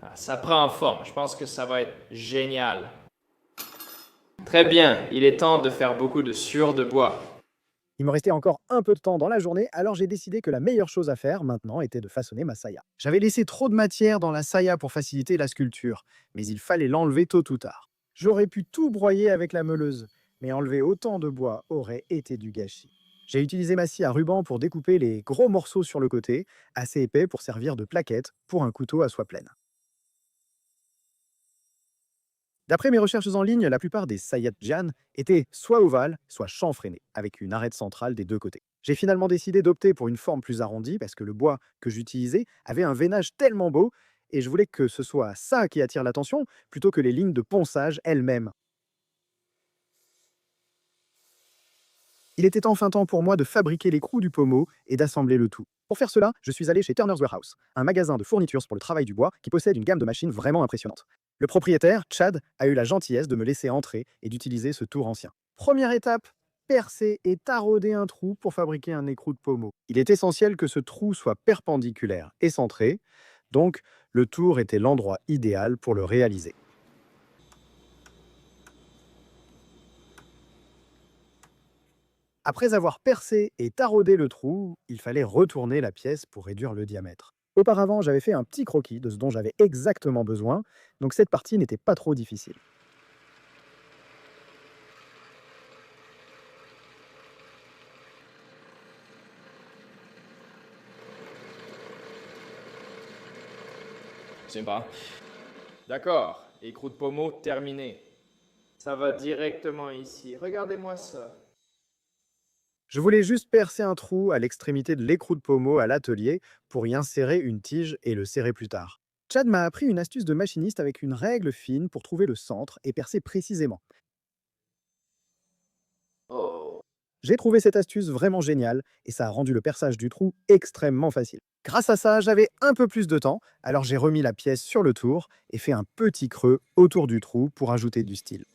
Ah, ça prend en forme. Je pense que ça va être génial. Très bien, il est temps de faire beaucoup de sciure de bois. Il me restait encore un peu de temps dans la journée, alors j'ai décidé que la meilleure chose à faire maintenant était de façonner ma saya. J'avais laissé trop de matière dans la saya pour faciliter la sculpture, mais il fallait l'enlever tôt ou tard. J'aurais pu tout broyer avec la meuleuse, mais enlever autant de bois aurait été du gâchis. J'ai utilisé ma scie à ruban pour découper les gros morceaux sur le côté, assez épais pour servir de plaquette pour un couteau à soie pleine. D'après mes recherches en ligne, la plupart des Sayat Jan étaient soit ovales, soit chanfreinés, avec une arête centrale des deux côtés. J'ai finalement décidé d'opter pour une forme plus arrondie parce que le bois que j'utilisais avait un veinage tellement beau et je voulais que ce soit ça qui attire l'attention plutôt que les lignes de ponçage elles-mêmes. Il était enfin temps pour moi de fabriquer l'écrou du pommeau et d'assembler le tout. Pour faire cela, je suis allé chez Turner's Warehouse, un magasin de fournitures pour le travail du bois qui possède une gamme de machines vraiment impressionnante. Le propriétaire, Chad, a eu la gentillesse de me laisser entrer et d'utiliser ce tour ancien. Première étape, percer et tarauder un trou pour fabriquer un écrou de pommeau. Il est essentiel que ce trou soit perpendiculaire et centré, donc le tour était l'endroit idéal pour le réaliser. Après avoir percé et taraudé le trou, il fallait retourner la pièce pour réduire le diamètre. Auparavant, j'avais fait un petit croquis de ce dont j'avais exactement besoin, donc cette partie n'était pas trop difficile. Sympa. D'accord, écrou de pommeau terminé. Ça va directement ici. Regardez-moi ça. Je voulais juste percer un trou à l'extrémité de l'écrou de pommeau à l'atelier pour y insérer une tige et le serrer plus tard. Chad m'a appris une astuce de machiniste avec une règle fine pour trouver le centre et percer précisément. Oh. J'ai trouvé cette astuce vraiment géniale et ça a rendu le perçage du trou extrêmement facile. Grâce à ça, j'avais un peu plus de temps, alors j'ai remis la pièce sur le tour et fait un petit creux autour du trou pour ajouter du style.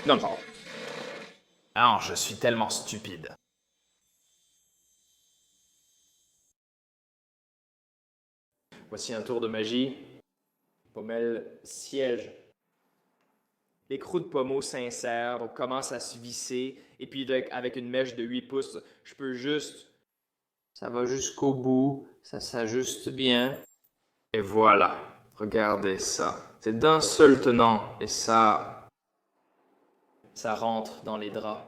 Non, non. Ah, je suis tellement stupide. Voici un tour de magie. Pommelle siège. L'écrou de pommeau s'insère, donc commence à se visser, et puis avec une mèche de 8 pouces, je peux juste... Ça va jusqu'au bout, ça s'ajuste bien. Et voilà, regardez ça. C'est d'un seul tenant, et ça rentre dans les draps.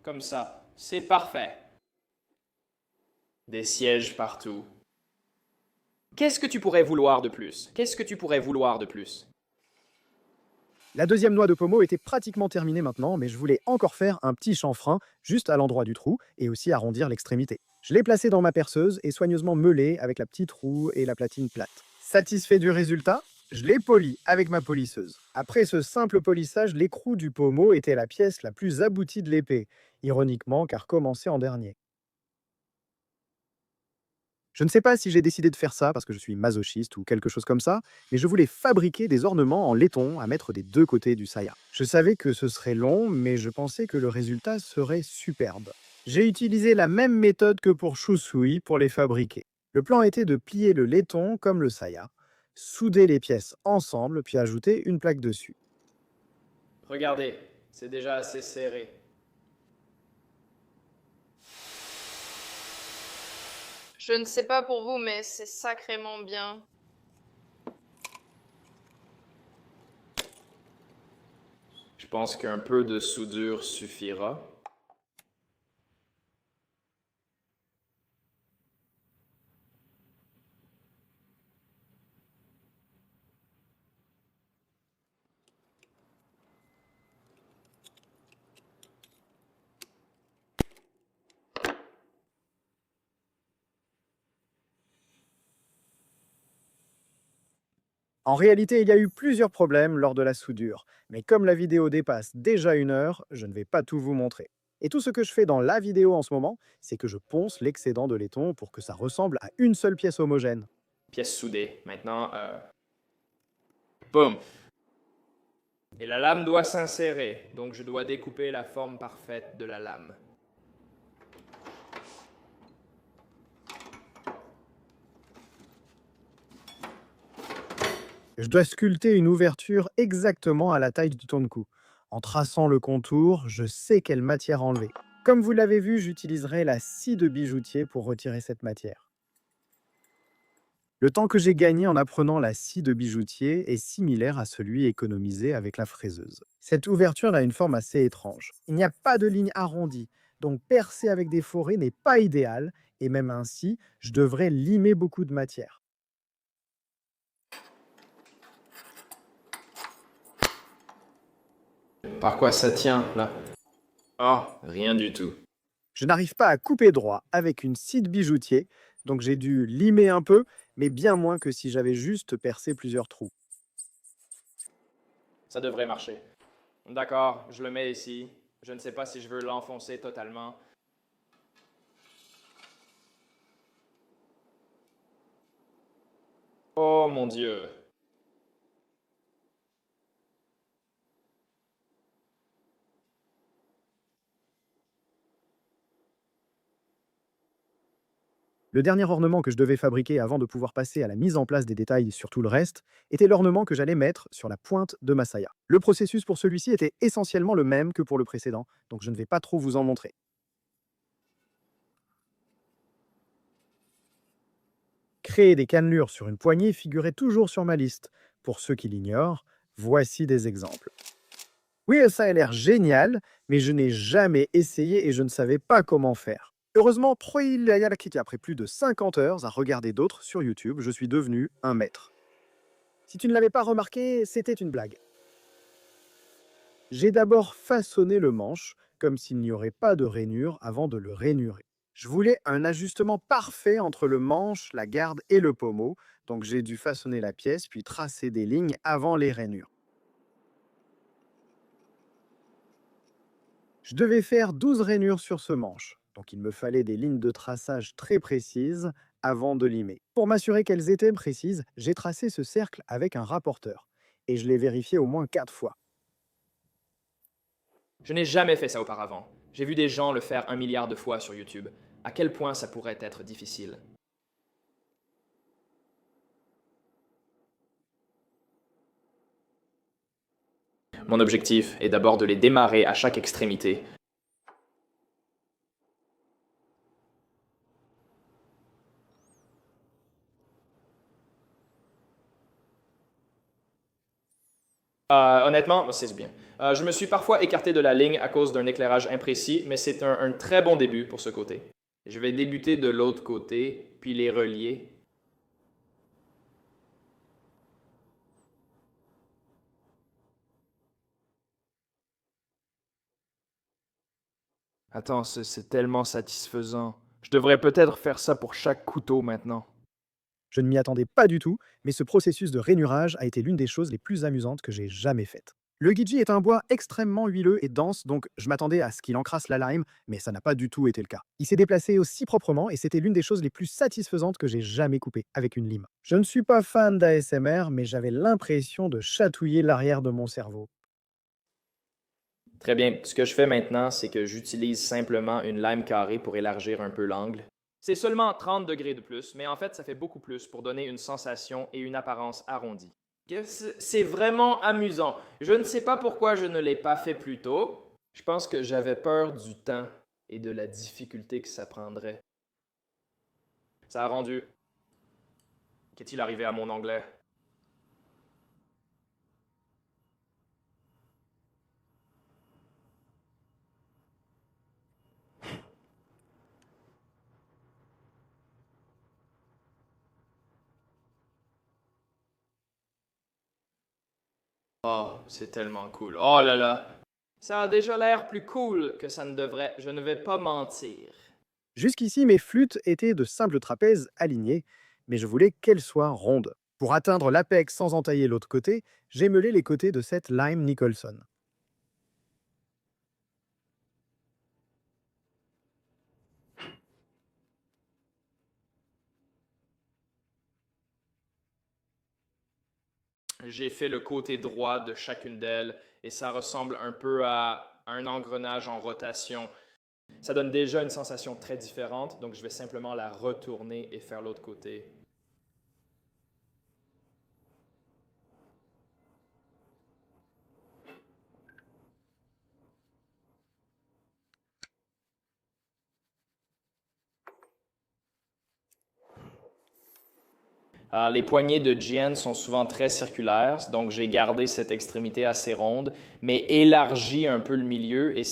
Comme ça, c'est parfait. Des sièges partout. Qu'est-ce que tu pourrais vouloir de plus? Qu'est-ce que tu pourrais vouloir de plus? La deuxième noix de pommeau était pratiquement terminée maintenant, mais je voulais encore faire un petit chanfrein juste à l'endroit du trou et aussi arrondir l'extrémité. Je l'ai placé dans ma perceuse et soigneusement meulé avec la petite roue et la platine plate. Satisfait du résultat? Je l'ai poli avec ma polisseuse. Après ce simple polissage, l'écrou du pommeau était la pièce la plus aboutie de l'épée, ironiquement car commencé en dernier. Je ne sais pas si j'ai décidé de faire ça parce que je suis masochiste ou quelque chose comme ça, mais je voulais fabriquer des ornements en laiton à mettre des deux côtés du saya. Je savais que ce serait long, mais je pensais que le résultat serait superbe. J'ai utilisé la même méthode que pour Shusui pour les fabriquer. Le plan était de plier le laiton comme le saya, souder les pièces ensemble, puis ajouter une plaque dessus. Regardez, c'est déjà assez serré. Je ne sais pas pour vous, mais c'est sacrément bien. Je pense qu'un peu de soudure suffira. En réalité, il y a eu plusieurs problèmes lors de la soudure, mais comme la vidéo dépasse déjà 1 heure, je ne vais pas tout vous montrer. Et tout ce que je fais dans la vidéo en ce moment, c'est que je ponce l'excédent de laiton pour que ça ressemble à une seule pièce homogène. Pièce soudée. Maintenant, boum! Et la lame doit s'insérer, donc je dois découper la forme parfaite de la lame. Je dois sculpter une ouverture exactement à la taille du tonku. En traçant le contour, je sais quelle matière enlever. Comme vous l'avez vu, j'utiliserai la scie de bijoutier pour retirer cette matière. Le temps que j'ai gagné en apprenant la scie de bijoutier est similaire à celui économisé avec la fraiseuse. Cette ouverture a une forme assez étrange. Il n'y a pas de ligne arrondie, donc percer avec des forêts n'est pas idéal, et même ainsi, je devrais limer beaucoup de matière. Par quoi ça tient, là? Oh, rien du tout. Je n'arrive pas à couper droit avec une scie de bijoutier, donc j'ai dû limer un peu, mais bien moins que si j'avais juste percé plusieurs trous. Ça devrait marcher. D'accord, je le mets ici. Je ne sais pas si je veux l'enfoncer totalement. Oh mon Dieu. Le dernier ornement que je devais fabriquer avant de pouvoir passer à la mise en place des détails sur tout le reste était l'ornement que j'allais mettre sur la pointe de ma saya. Le processus pour celui-ci était essentiellement le même que pour le précédent, donc je ne vais pas trop vous en montrer. Créer des cannelures sur une poignée figurait toujours sur ma liste. Pour ceux qui l'ignorent, voici des exemples. Oui, ça a l'air génial, mais je n'ai jamais essayé et je ne savais pas comment faire. Heureusement, après plus de 50 heures à regarder d'autres sur YouTube, je suis devenu un maître. Si tu ne l'avais pas remarqué, c'était une blague. J'ai d'abord façonné le manche, comme s'il n'y aurait pas de rainure avant de le rainurer. Je voulais un ajustement parfait entre le manche, la garde et le pommeau, donc j'ai dû façonner la pièce puis tracer des lignes avant les rainures. Je devais faire 12 rainures sur ce manche, donc il me fallait des lignes de traçage très précises avant de limer. Pour m'assurer qu'elles étaient précises, j'ai tracé ce cercle avec un rapporteur, et je l'ai vérifié au moins 4 fois. Je n'ai jamais fait ça auparavant. J'ai vu des gens le faire 1 milliard de fois sur YouTube. À quel point ça pourrait être difficile. Mon objectif est d'abord de les démarrer à chaque extrémité. Honnêtement, c'est bien. Je me suis parfois écarté de la ligne à cause d'un éclairage imprécis, mais c'est un très bon début pour ce côté. Je vais débuter de l'autre côté, puis les relier. Attends, c'est tellement satisfaisant. Je devrais peut-être faire ça pour chaque couteau maintenant. Je ne m'y attendais pas du tout, mais ce processus de rainurage a été l'une des choses les plus amusantes que j'ai jamais faites. Le Gidji est un bois extrêmement huileux et dense, donc je m'attendais à ce qu'il encrasse la lime, mais ça n'a pas du tout été le cas. Il s'est déplacé aussi proprement et c'était l'une des choses les plus satisfaisantes que j'ai jamais coupées avec une lime. Je ne suis pas fan d'ASMR, mais j'avais l'impression de chatouiller l'arrière de mon cerveau. Très bien. Ce que je fais maintenant, c'est que j'utilise simplement une lime carrée pour élargir un peu l'angle. C'est seulement 30 degrés de plus, mais en fait, ça fait beaucoup plus pour donner une sensation et une apparence arrondie. C'est vraiment amusant. Je ne sais pas pourquoi je ne l'ai pas fait plus tôt. Je pense que j'avais peur du temps et de la difficulté que ça prendrait. Ça a rendu. Qu'est-il arrivé à mon anglais? Oh, c'est tellement cool. Oh là là. Ça a déjà l'air plus cool que ça ne devrait. Je ne vais pas mentir. Jusqu'ici, mes flûtes étaient de simples trapèzes alignés, mais je voulais qu'elles soient rondes. Pour atteindre l'apex sans entailler l'autre côté, j'ai meulé les côtés de cette lime Nicholson. J'ai fait le côté droit de chacune d'elles et ça ressemble un peu à un engrenage en rotation. Ça donne déjà une sensation très différente, donc je vais simplement la retourner et faire l'autre côté. Alors, les poignées de Jian sont souvent très circulaires, donc j'ai gardé cette extrémité assez ronde, mais élargi un peu le milieu et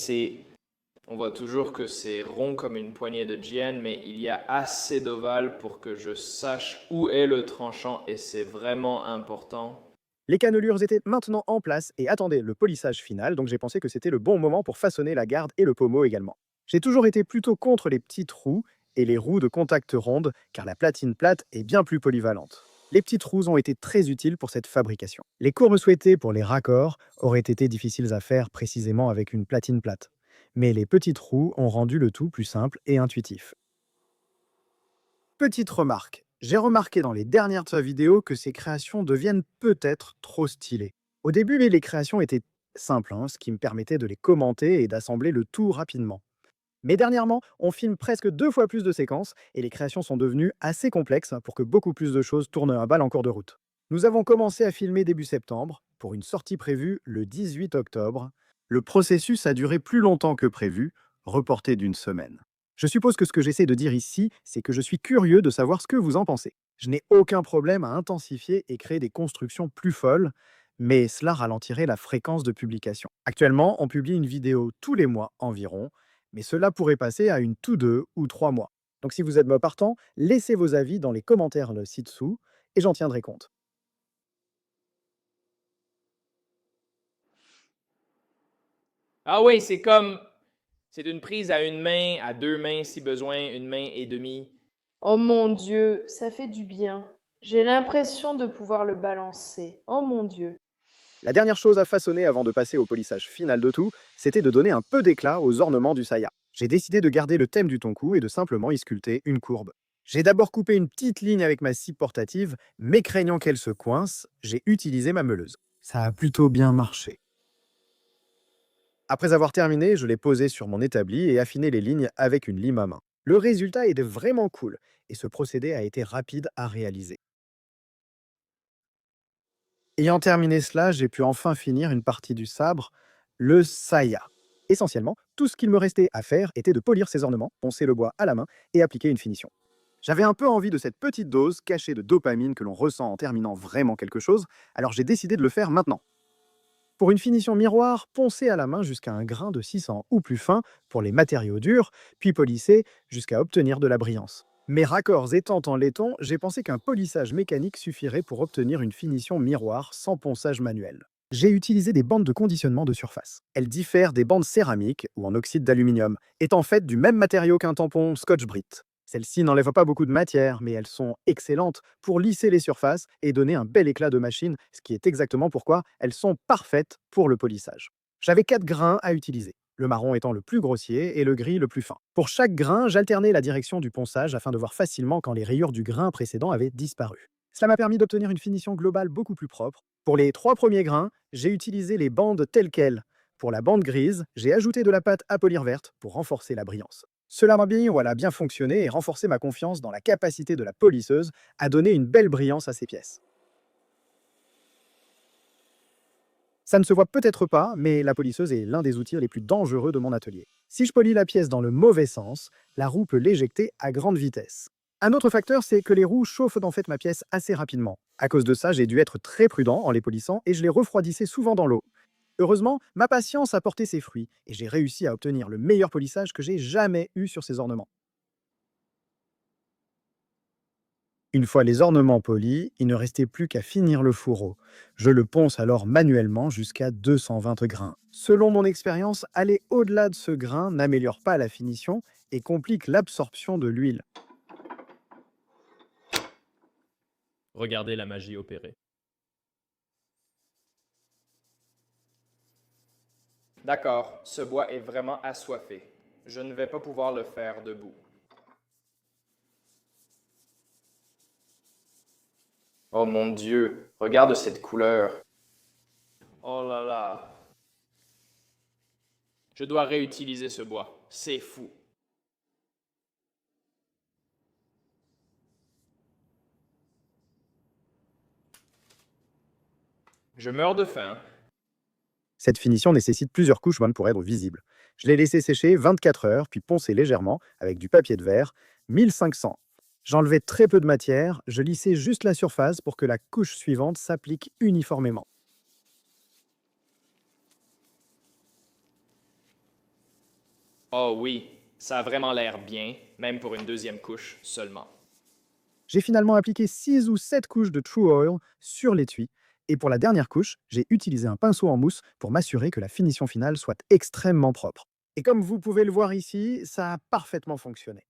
on voit toujours que c'est rond comme une poignée de Jian, mais il y a assez d'ovale pour que je sache où est le tranchant et c'est vraiment important. Les cannelures étaient maintenant en place et attendaient le polissage final, donc j'ai pensé que c'était le bon moment pour façonner la garde et le pommeau également. J'ai toujours été plutôt contre les petits trous et les roues de contact rondes, car la platine plate est bien plus polyvalente. Les petits trous ont été très utiles pour cette fabrication. Les courbes souhaitées pour les raccords auraient été difficiles à faire précisément avec une platine plate. Mais les petits trous ont rendu le tout plus simple et intuitif. Petite remarque, j'ai remarqué dans les dernières vidéos que ces créations deviennent peut-être trop stylées. Au début, les créations étaient simples, ce qui me permettait de les commenter et d'assembler le tout rapidement. Mais dernièrement, on filme presque 2 fois plus de séquences et les créations sont devenues assez complexes pour que beaucoup plus de choses tournent à balle en cours de route. Nous avons commencé à filmer début septembre pour une sortie prévue le 18 octobre. Le processus a duré plus longtemps que prévu, reporté d'une semaine. Je suppose que ce que j'essaie de dire ici, c'est que je suis curieux de savoir ce que vous en pensez. Je n'ai aucun problème à intensifier et créer des constructions plus folles, mais cela ralentirait la fréquence de publication. Actuellement, on publie une vidéo tous les mois environ, mais cela pourrait passer à une tous 2 ou 3 mois. Donc si vous êtes partant, laissez vos avis dans les commentaires ci-dessous et j'en tiendrai compte. Ah oui, c'est comme. C'est une prise à une main, à deux mains si besoin, une main et demie. Oh mon Dieu, ça fait du bien. J'ai l'impression de pouvoir le balancer. Oh mon Dieu. La dernière chose à façonner avant de passer au polissage final de tout, c'était de donner un peu d'éclat aux ornements du saya. J'ai décidé de garder le thème du tonku et de simplement y sculpter une courbe. J'ai d'abord coupé une petite ligne avec ma scie portative, mais craignant qu'elle se coince, j'ai utilisé ma meuleuse. Ça a plutôt bien marché. Après avoir terminé, je l'ai posé sur mon établi et affiné les lignes avec une lime à main. Le résultat est vraiment cool, et ce procédé a été rapide à réaliser. Ayant terminé cela, j'ai pu enfin finir une partie du sabre, le saya. Essentiellement, tout ce qu'il me restait à faire était de polir ces ornements, poncer le bois à la main et appliquer une finition. J'avais un peu envie de cette petite dose cachée de dopamine que l'on ressent en terminant vraiment quelque chose, alors j'ai décidé de le faire maintenant. Pour une finition miroir, poncez à la main jusqu'à un grain de 600 ou plus fin pour les matériaux durs, puis polissez jusqu'à obtenir de la brillance. Mes raccords étant en laiton, j'ai pensé qu'un polissage mécanique suffirait pour obtenir une finition miroir sans ponçage manuel. J'ai utilisé des bandes de conditionnement de surface. Elles diffèrent des bandes céramiques ou en oxyde d'aluminium, étant faites du même matériau qu'un tampon Scotch-Brite. Celles-ci n'enlèvent pas beaucoup de matière, mais elles sont excellentes pour lisser les surfaces et donner un bel éclat de machine, ce qui est exactement pourquoi elles sont parfaites pour le polissage. J'avais 4 grains à utiliser, le marron étant le plus grossier et le gris le plus fin. Pour chaque grain, j'alternais la direction du ponçage afin de voir facilement quand les rayures du grain précédent avaient disparu. Cela m'a permis d'obtenir une finition globale beaucoup plus propre. Pour les 3 premiers grains, j'ai utilisé les bandes telles quelles. Pour la bande grise, j'ai ajouté de la pâte à polir verte pour renforcer la brillance. Cela m'a bien fonctionné et renforcé ma confiance dans la capacité de la polisseuse à donner une belle brillance à ses pièces. Ça ne se voit peut-être pas, mais la polisseuse est l'un des outils les plus dangereux de mon atelier. Si je polis la pièce dans le mauvais sens, la roue peut l'éjecter à grande vitesse. Un autre facteur, c'est que les roues chauffent en fait ma pièce assez rapidement. À cause de ça, j'ai dû être très prudent en les polissant et je les refroidissais souvent dans l'eau. Heureusement, ma patience a porté ses fruits et j'ai réussi à obtenir le meilleur polissage que j'ai jamais eu sur ces ornements. Une fois les ornements polis, il ne restait plus qu'à finir le fourreau. Je le ponce alors manuellement jusqu'à 220 grains. Selon mon expérience, aller au-delà de ce grain n'améliore pas la finition et complique l'absorption de l'huile. Regardez la magie opérer. D'accord, ce bois est vraiment assoiffé. Je ne vais pas pouvoir le faire debout. Oh mon Dieu, regarde cette couleur. Oh là là. Je dois réutiliser ce bois. C'est fou. Je meurs de faim. Cette finition nécessite plusieurs couches pour être visible. Je l'ai laissé sécher 24 heures, puis poncer légèrement avec du papier de verre, 1500. J'enlevais très peu de matière, je lissais juste la surface pour que la couche suivante s'applique uniformément. Oh oui, ça a vraiment l'air bien, même pour une deuxième couche seulement. J'ai finalement appliqué 6 ou 7 couches de True Oil sur l'étui, et pour la dernière couche, j'ai utilisé un pinceau en mousse pour m'assurer que la finition finale soit extrêmement propre. Et comme vous pouvez le voir ici, ça a parfaitement fonctionné.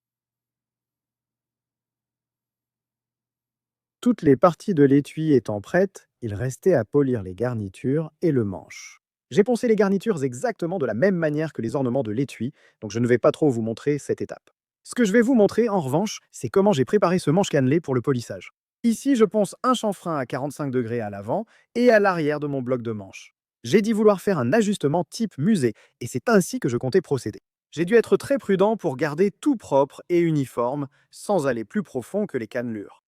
Toutes les parties de l'étui étant prêtes, il restait à polir les garnitures et le manche. J'ai poncé les garnitures exactement de la même manière que les ornements de l'étui, donc je ne vais pas trop vous montrer cette étape. Ce que je vais vous montrer, en revanche, c'est comment j'ai préparé ce manche cannelé pour le polissage. Ici, je ponce un chanfrein à 45 degrés à l'avant et à l'arrière de mon bloc de manche. J'ai dit vouloir faire un ajustement type musée, et c'est ainsi que je comptais procéder. J'ai dû être très prudent pour garder tout propre et uniforme, sans aller plus profond que les cannelures.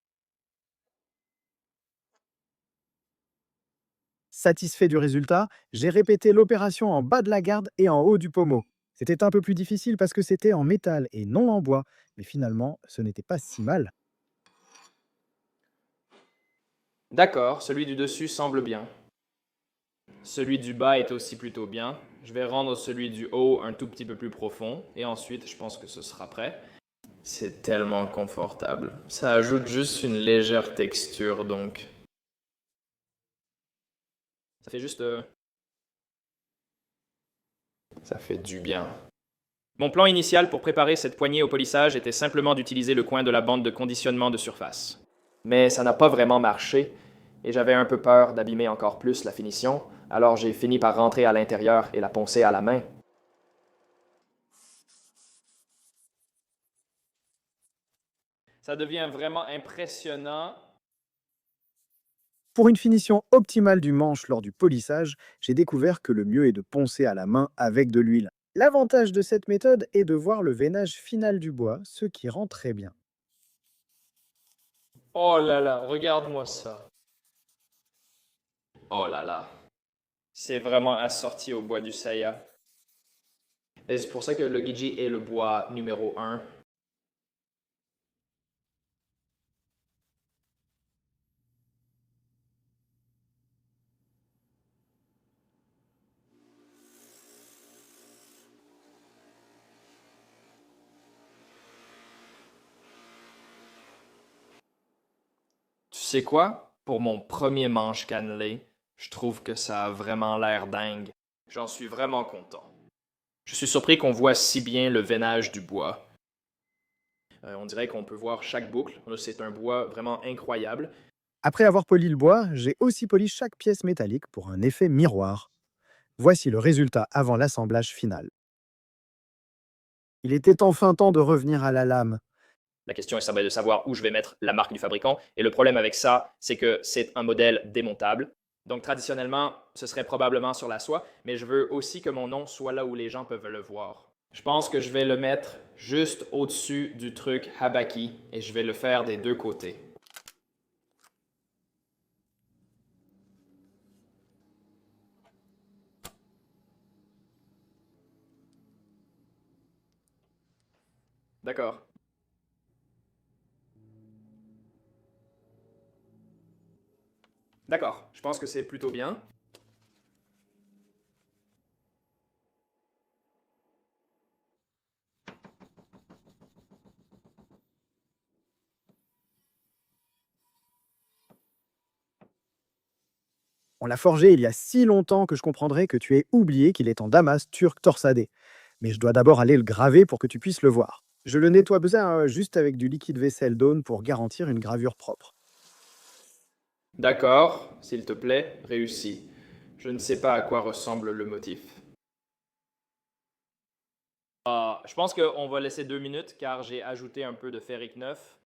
Satisfait du résultat, j'ai répété l'opération en bas de la garde et en haut du pommeau. C'était un peu plus difficile parce que c'était en métal et non en bois, mais finalement, ce n'était pas si mal. D'accord, celui du dessus semble bien. Celui du bas est aussi plutôt bien. Je vais rendre celui du haut un tout petit peu plus profond, et ensuite je pense que ce sera prêt. C'est tellement confortable. Ça ajoute juste une légère texture, donc. Ça fait juste... Ça fait du bien. Mon plan initial pour préparer cette poignée au polissage était simplement d'utiliser le coin de la bande de conditionnement de surface. Mais ça n'a pas vraiment marché, et j'avais un peu peur d'abîmer encore plus la finition, alors j'ai fini par rentrer à l'intérieur et la poncer à la main. Ça devient vraiment impressionnant. Pour une finition optimale du manche lors du polissage, j'ai découvert que le mieux est de poncer à la main avec de l'huile. L'avantage de cette méthode est de voir le veinage final du bois, ce qui rend très bien. Oh là là, regarde-moi ça. Oh là là. C'est vraiment assorti au bois du saya. Et c'est pour ça que le Giji est le bois numéro 1. Tu sais quoi? Pour mon premier manche cannelé, je trouve que ça a vraiment l'air dingue. J'en suis vraiment content. Je suis surpris qu'on voit si bien le veinage du bois. On dirait qu'on peut voir chaque boucle. C'est un bois vraiment incroyable. Après avoir poli le bois, j'ai aussi poli chaque pièce métallique pour un effet miroir. Voici le résultat avant l'assemblage final. Il était enfin temps de revenir à la lame. La question ça va être de savoir où je vais mettre la marque du fabricant. Et le problème avec ça, c'est que c'est un modèle démontable. Donc traditionnellement, ce serait probablement sur la soie, mais je veux aussi que mon nom soit là où les gens peuvent le voir. Je pense que je vais le mettre juste au-dessus du truc Habaki et je vais le faire des deux côtés. D'accord. D'accord, je pense que c'est plutôt bien. On l'a forgé il y a si longtemps que je comprendrais que tu aies oublié qu'il est en damas turc torsadé. Mais je dois d'abord aller le graver pour que tu puisses le voir. Je le nettoie bien juste avec du liquide vaisselle d'Aune pour garantir une gravure propre. D'accord, s'il te plaît, réussis. Je ne sais pas à quoi ressemble le motif. Je pense qu'on va laisser 2 minutes car j'ai ajouté un peu de ferrique neuf.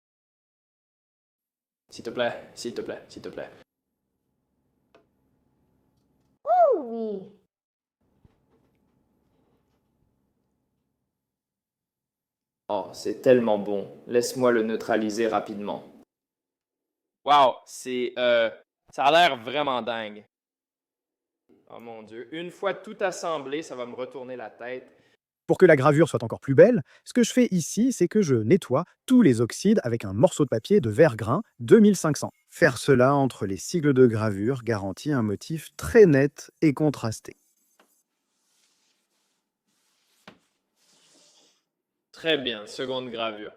S'il te plaît, s'il te plaît, s'il te plaît. Oui. Oh, c'est tellement bon. Laisse-moi le neutraliser rapidement. Wow, ça a l'air vraiment dingue. Oh mon Dieu, une fois tout assemblé, ça va me retourner la tête. Pour que la gravure soit encore plus belle, ce que je fais ici, c'est que je nettoie tous les oxydes avec un morceau de papier de verre grain 2500. Faire cela entre les sigles de gravure garantit un motif très net et contrasté. Très bien, seconde gravure.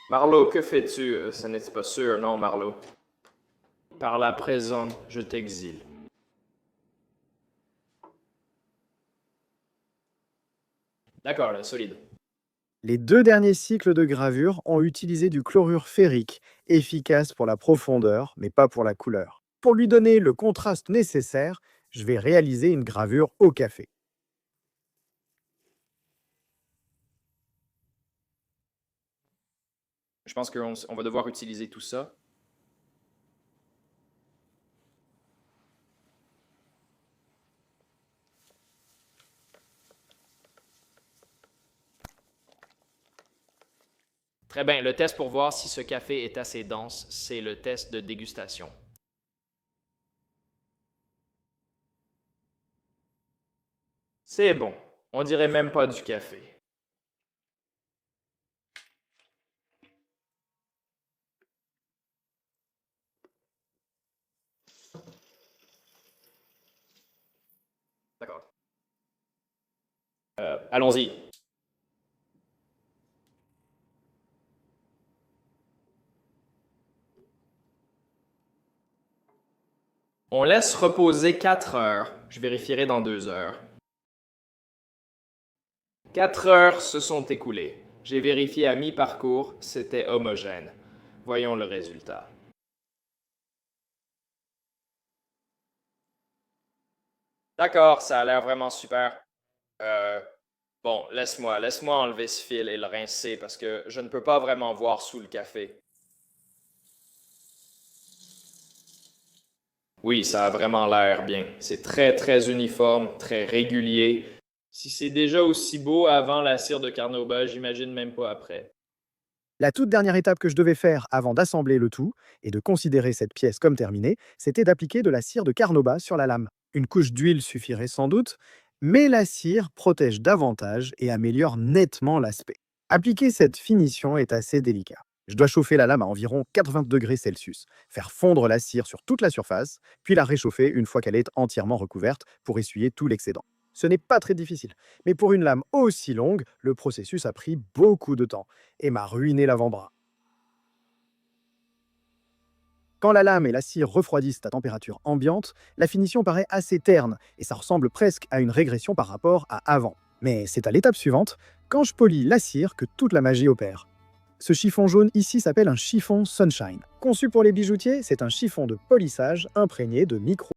Marlo, que fais-tu? Ce n'est pas sûr, non, Marlo. Par la présent, je t'exile. D'accord, là, solide. Les 2 derniers cycles de gravure ont utilisé du chlorure ferrique, efficace pour la profondeur, mais pas pour la couleur. Pour lui donner le contraste nécessaire, je vais réaliser une gravure au café. Je pense qu'on va devoir utiliser tout ça. Très bien, le test pour voir si ce café est assez dense, c'est le test de dégustation. C'est bon, on dirait même pas du café. D'accord. Allons-y. On laisse reposer 4 heures. Je vérifierai dans 2 heures. 4 heures se sont écoulées. J'ai vérifié à mi-parcours, c'était homogène. Voyons le résultat. D'accord, ça a l'air vraiment super. Bon, laisse-moi enlever ce fil et le rincer parce que je ne peux pas vraiment voir sous le café. Oui, ça a vraiment l'air bien. C'est très, très uniforme, très régulier. Si c'est déjà aussi beau avant la cire de Carnauba, j'imagine même pas après. La toute dernière étape que je devais faire avant d'assembler le tout et de considérer cette pièce comme terminée, c'était d'appliquer de la cire de Carnauba sur la lame. Une couche d'huile suffirait sans doute, mais la cire protège davantage et améliore nettement l'aspect. Appliquer cette finition est assez délicat. Je dois chauffer la lame à environ 80 degrés Celsius, faire fondre la cire sur toute la surface, puis la réchauffer une fois qu'elle est entièrement recouverte pour essuyer tout l'excédent. Ce n'est pas très difficile, mais pour une lame aussi longue, le processus a pris beaucoup de temps et m'a ruiné l'avant-bras. Quand la lame et la cire refroidissent à température ambiante, la finition paraît assez terne et ça ressemble presque à une régression par rapport à avant. Mais c'est à l'étape suivante, quand je polis la cire, que toute la magie opère. Ce chiffon jaune ici s'appelle un chiffon Sunshine. Conçu pour les bijoutiers, c'est un chiffon de polissage imprégné de micro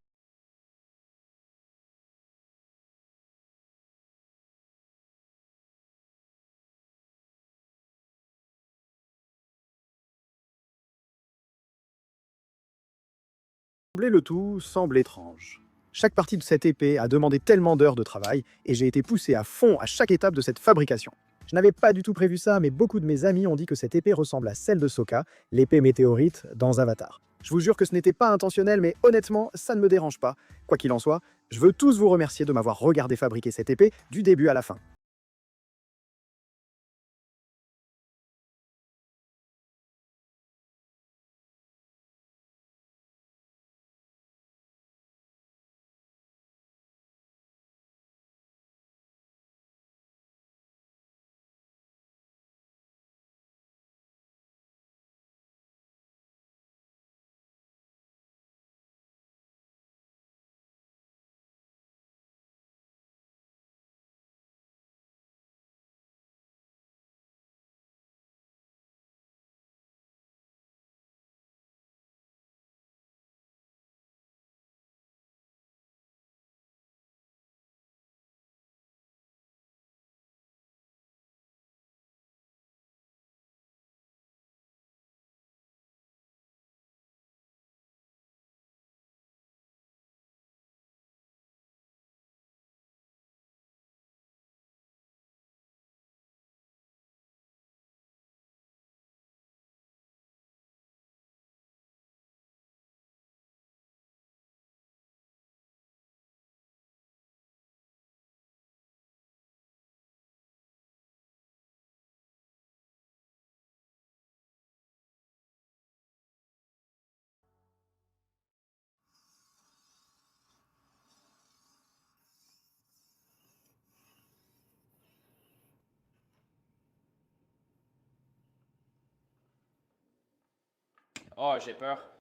le tout semble étrange. Chaque partie de cette épée a demandé tellement d'heures de travail et j'ai été poussé à fond à chaque étape de cette fabrication. Je n'avais pas du tout prévu ça, mais beaucoup de mes amis ont dit que cette épée ressemble à celle de Sokka, l'épée météorite dans Avatar. Je vous jure que ce n'était pas intentionnel, mais honnêtement, ça ne me dérange pas. Quoi qu'il en soit, je veux tous vous remercier de m'avoir regardé fabriquer cette épée du début à la fin. Oh, j'ai peur.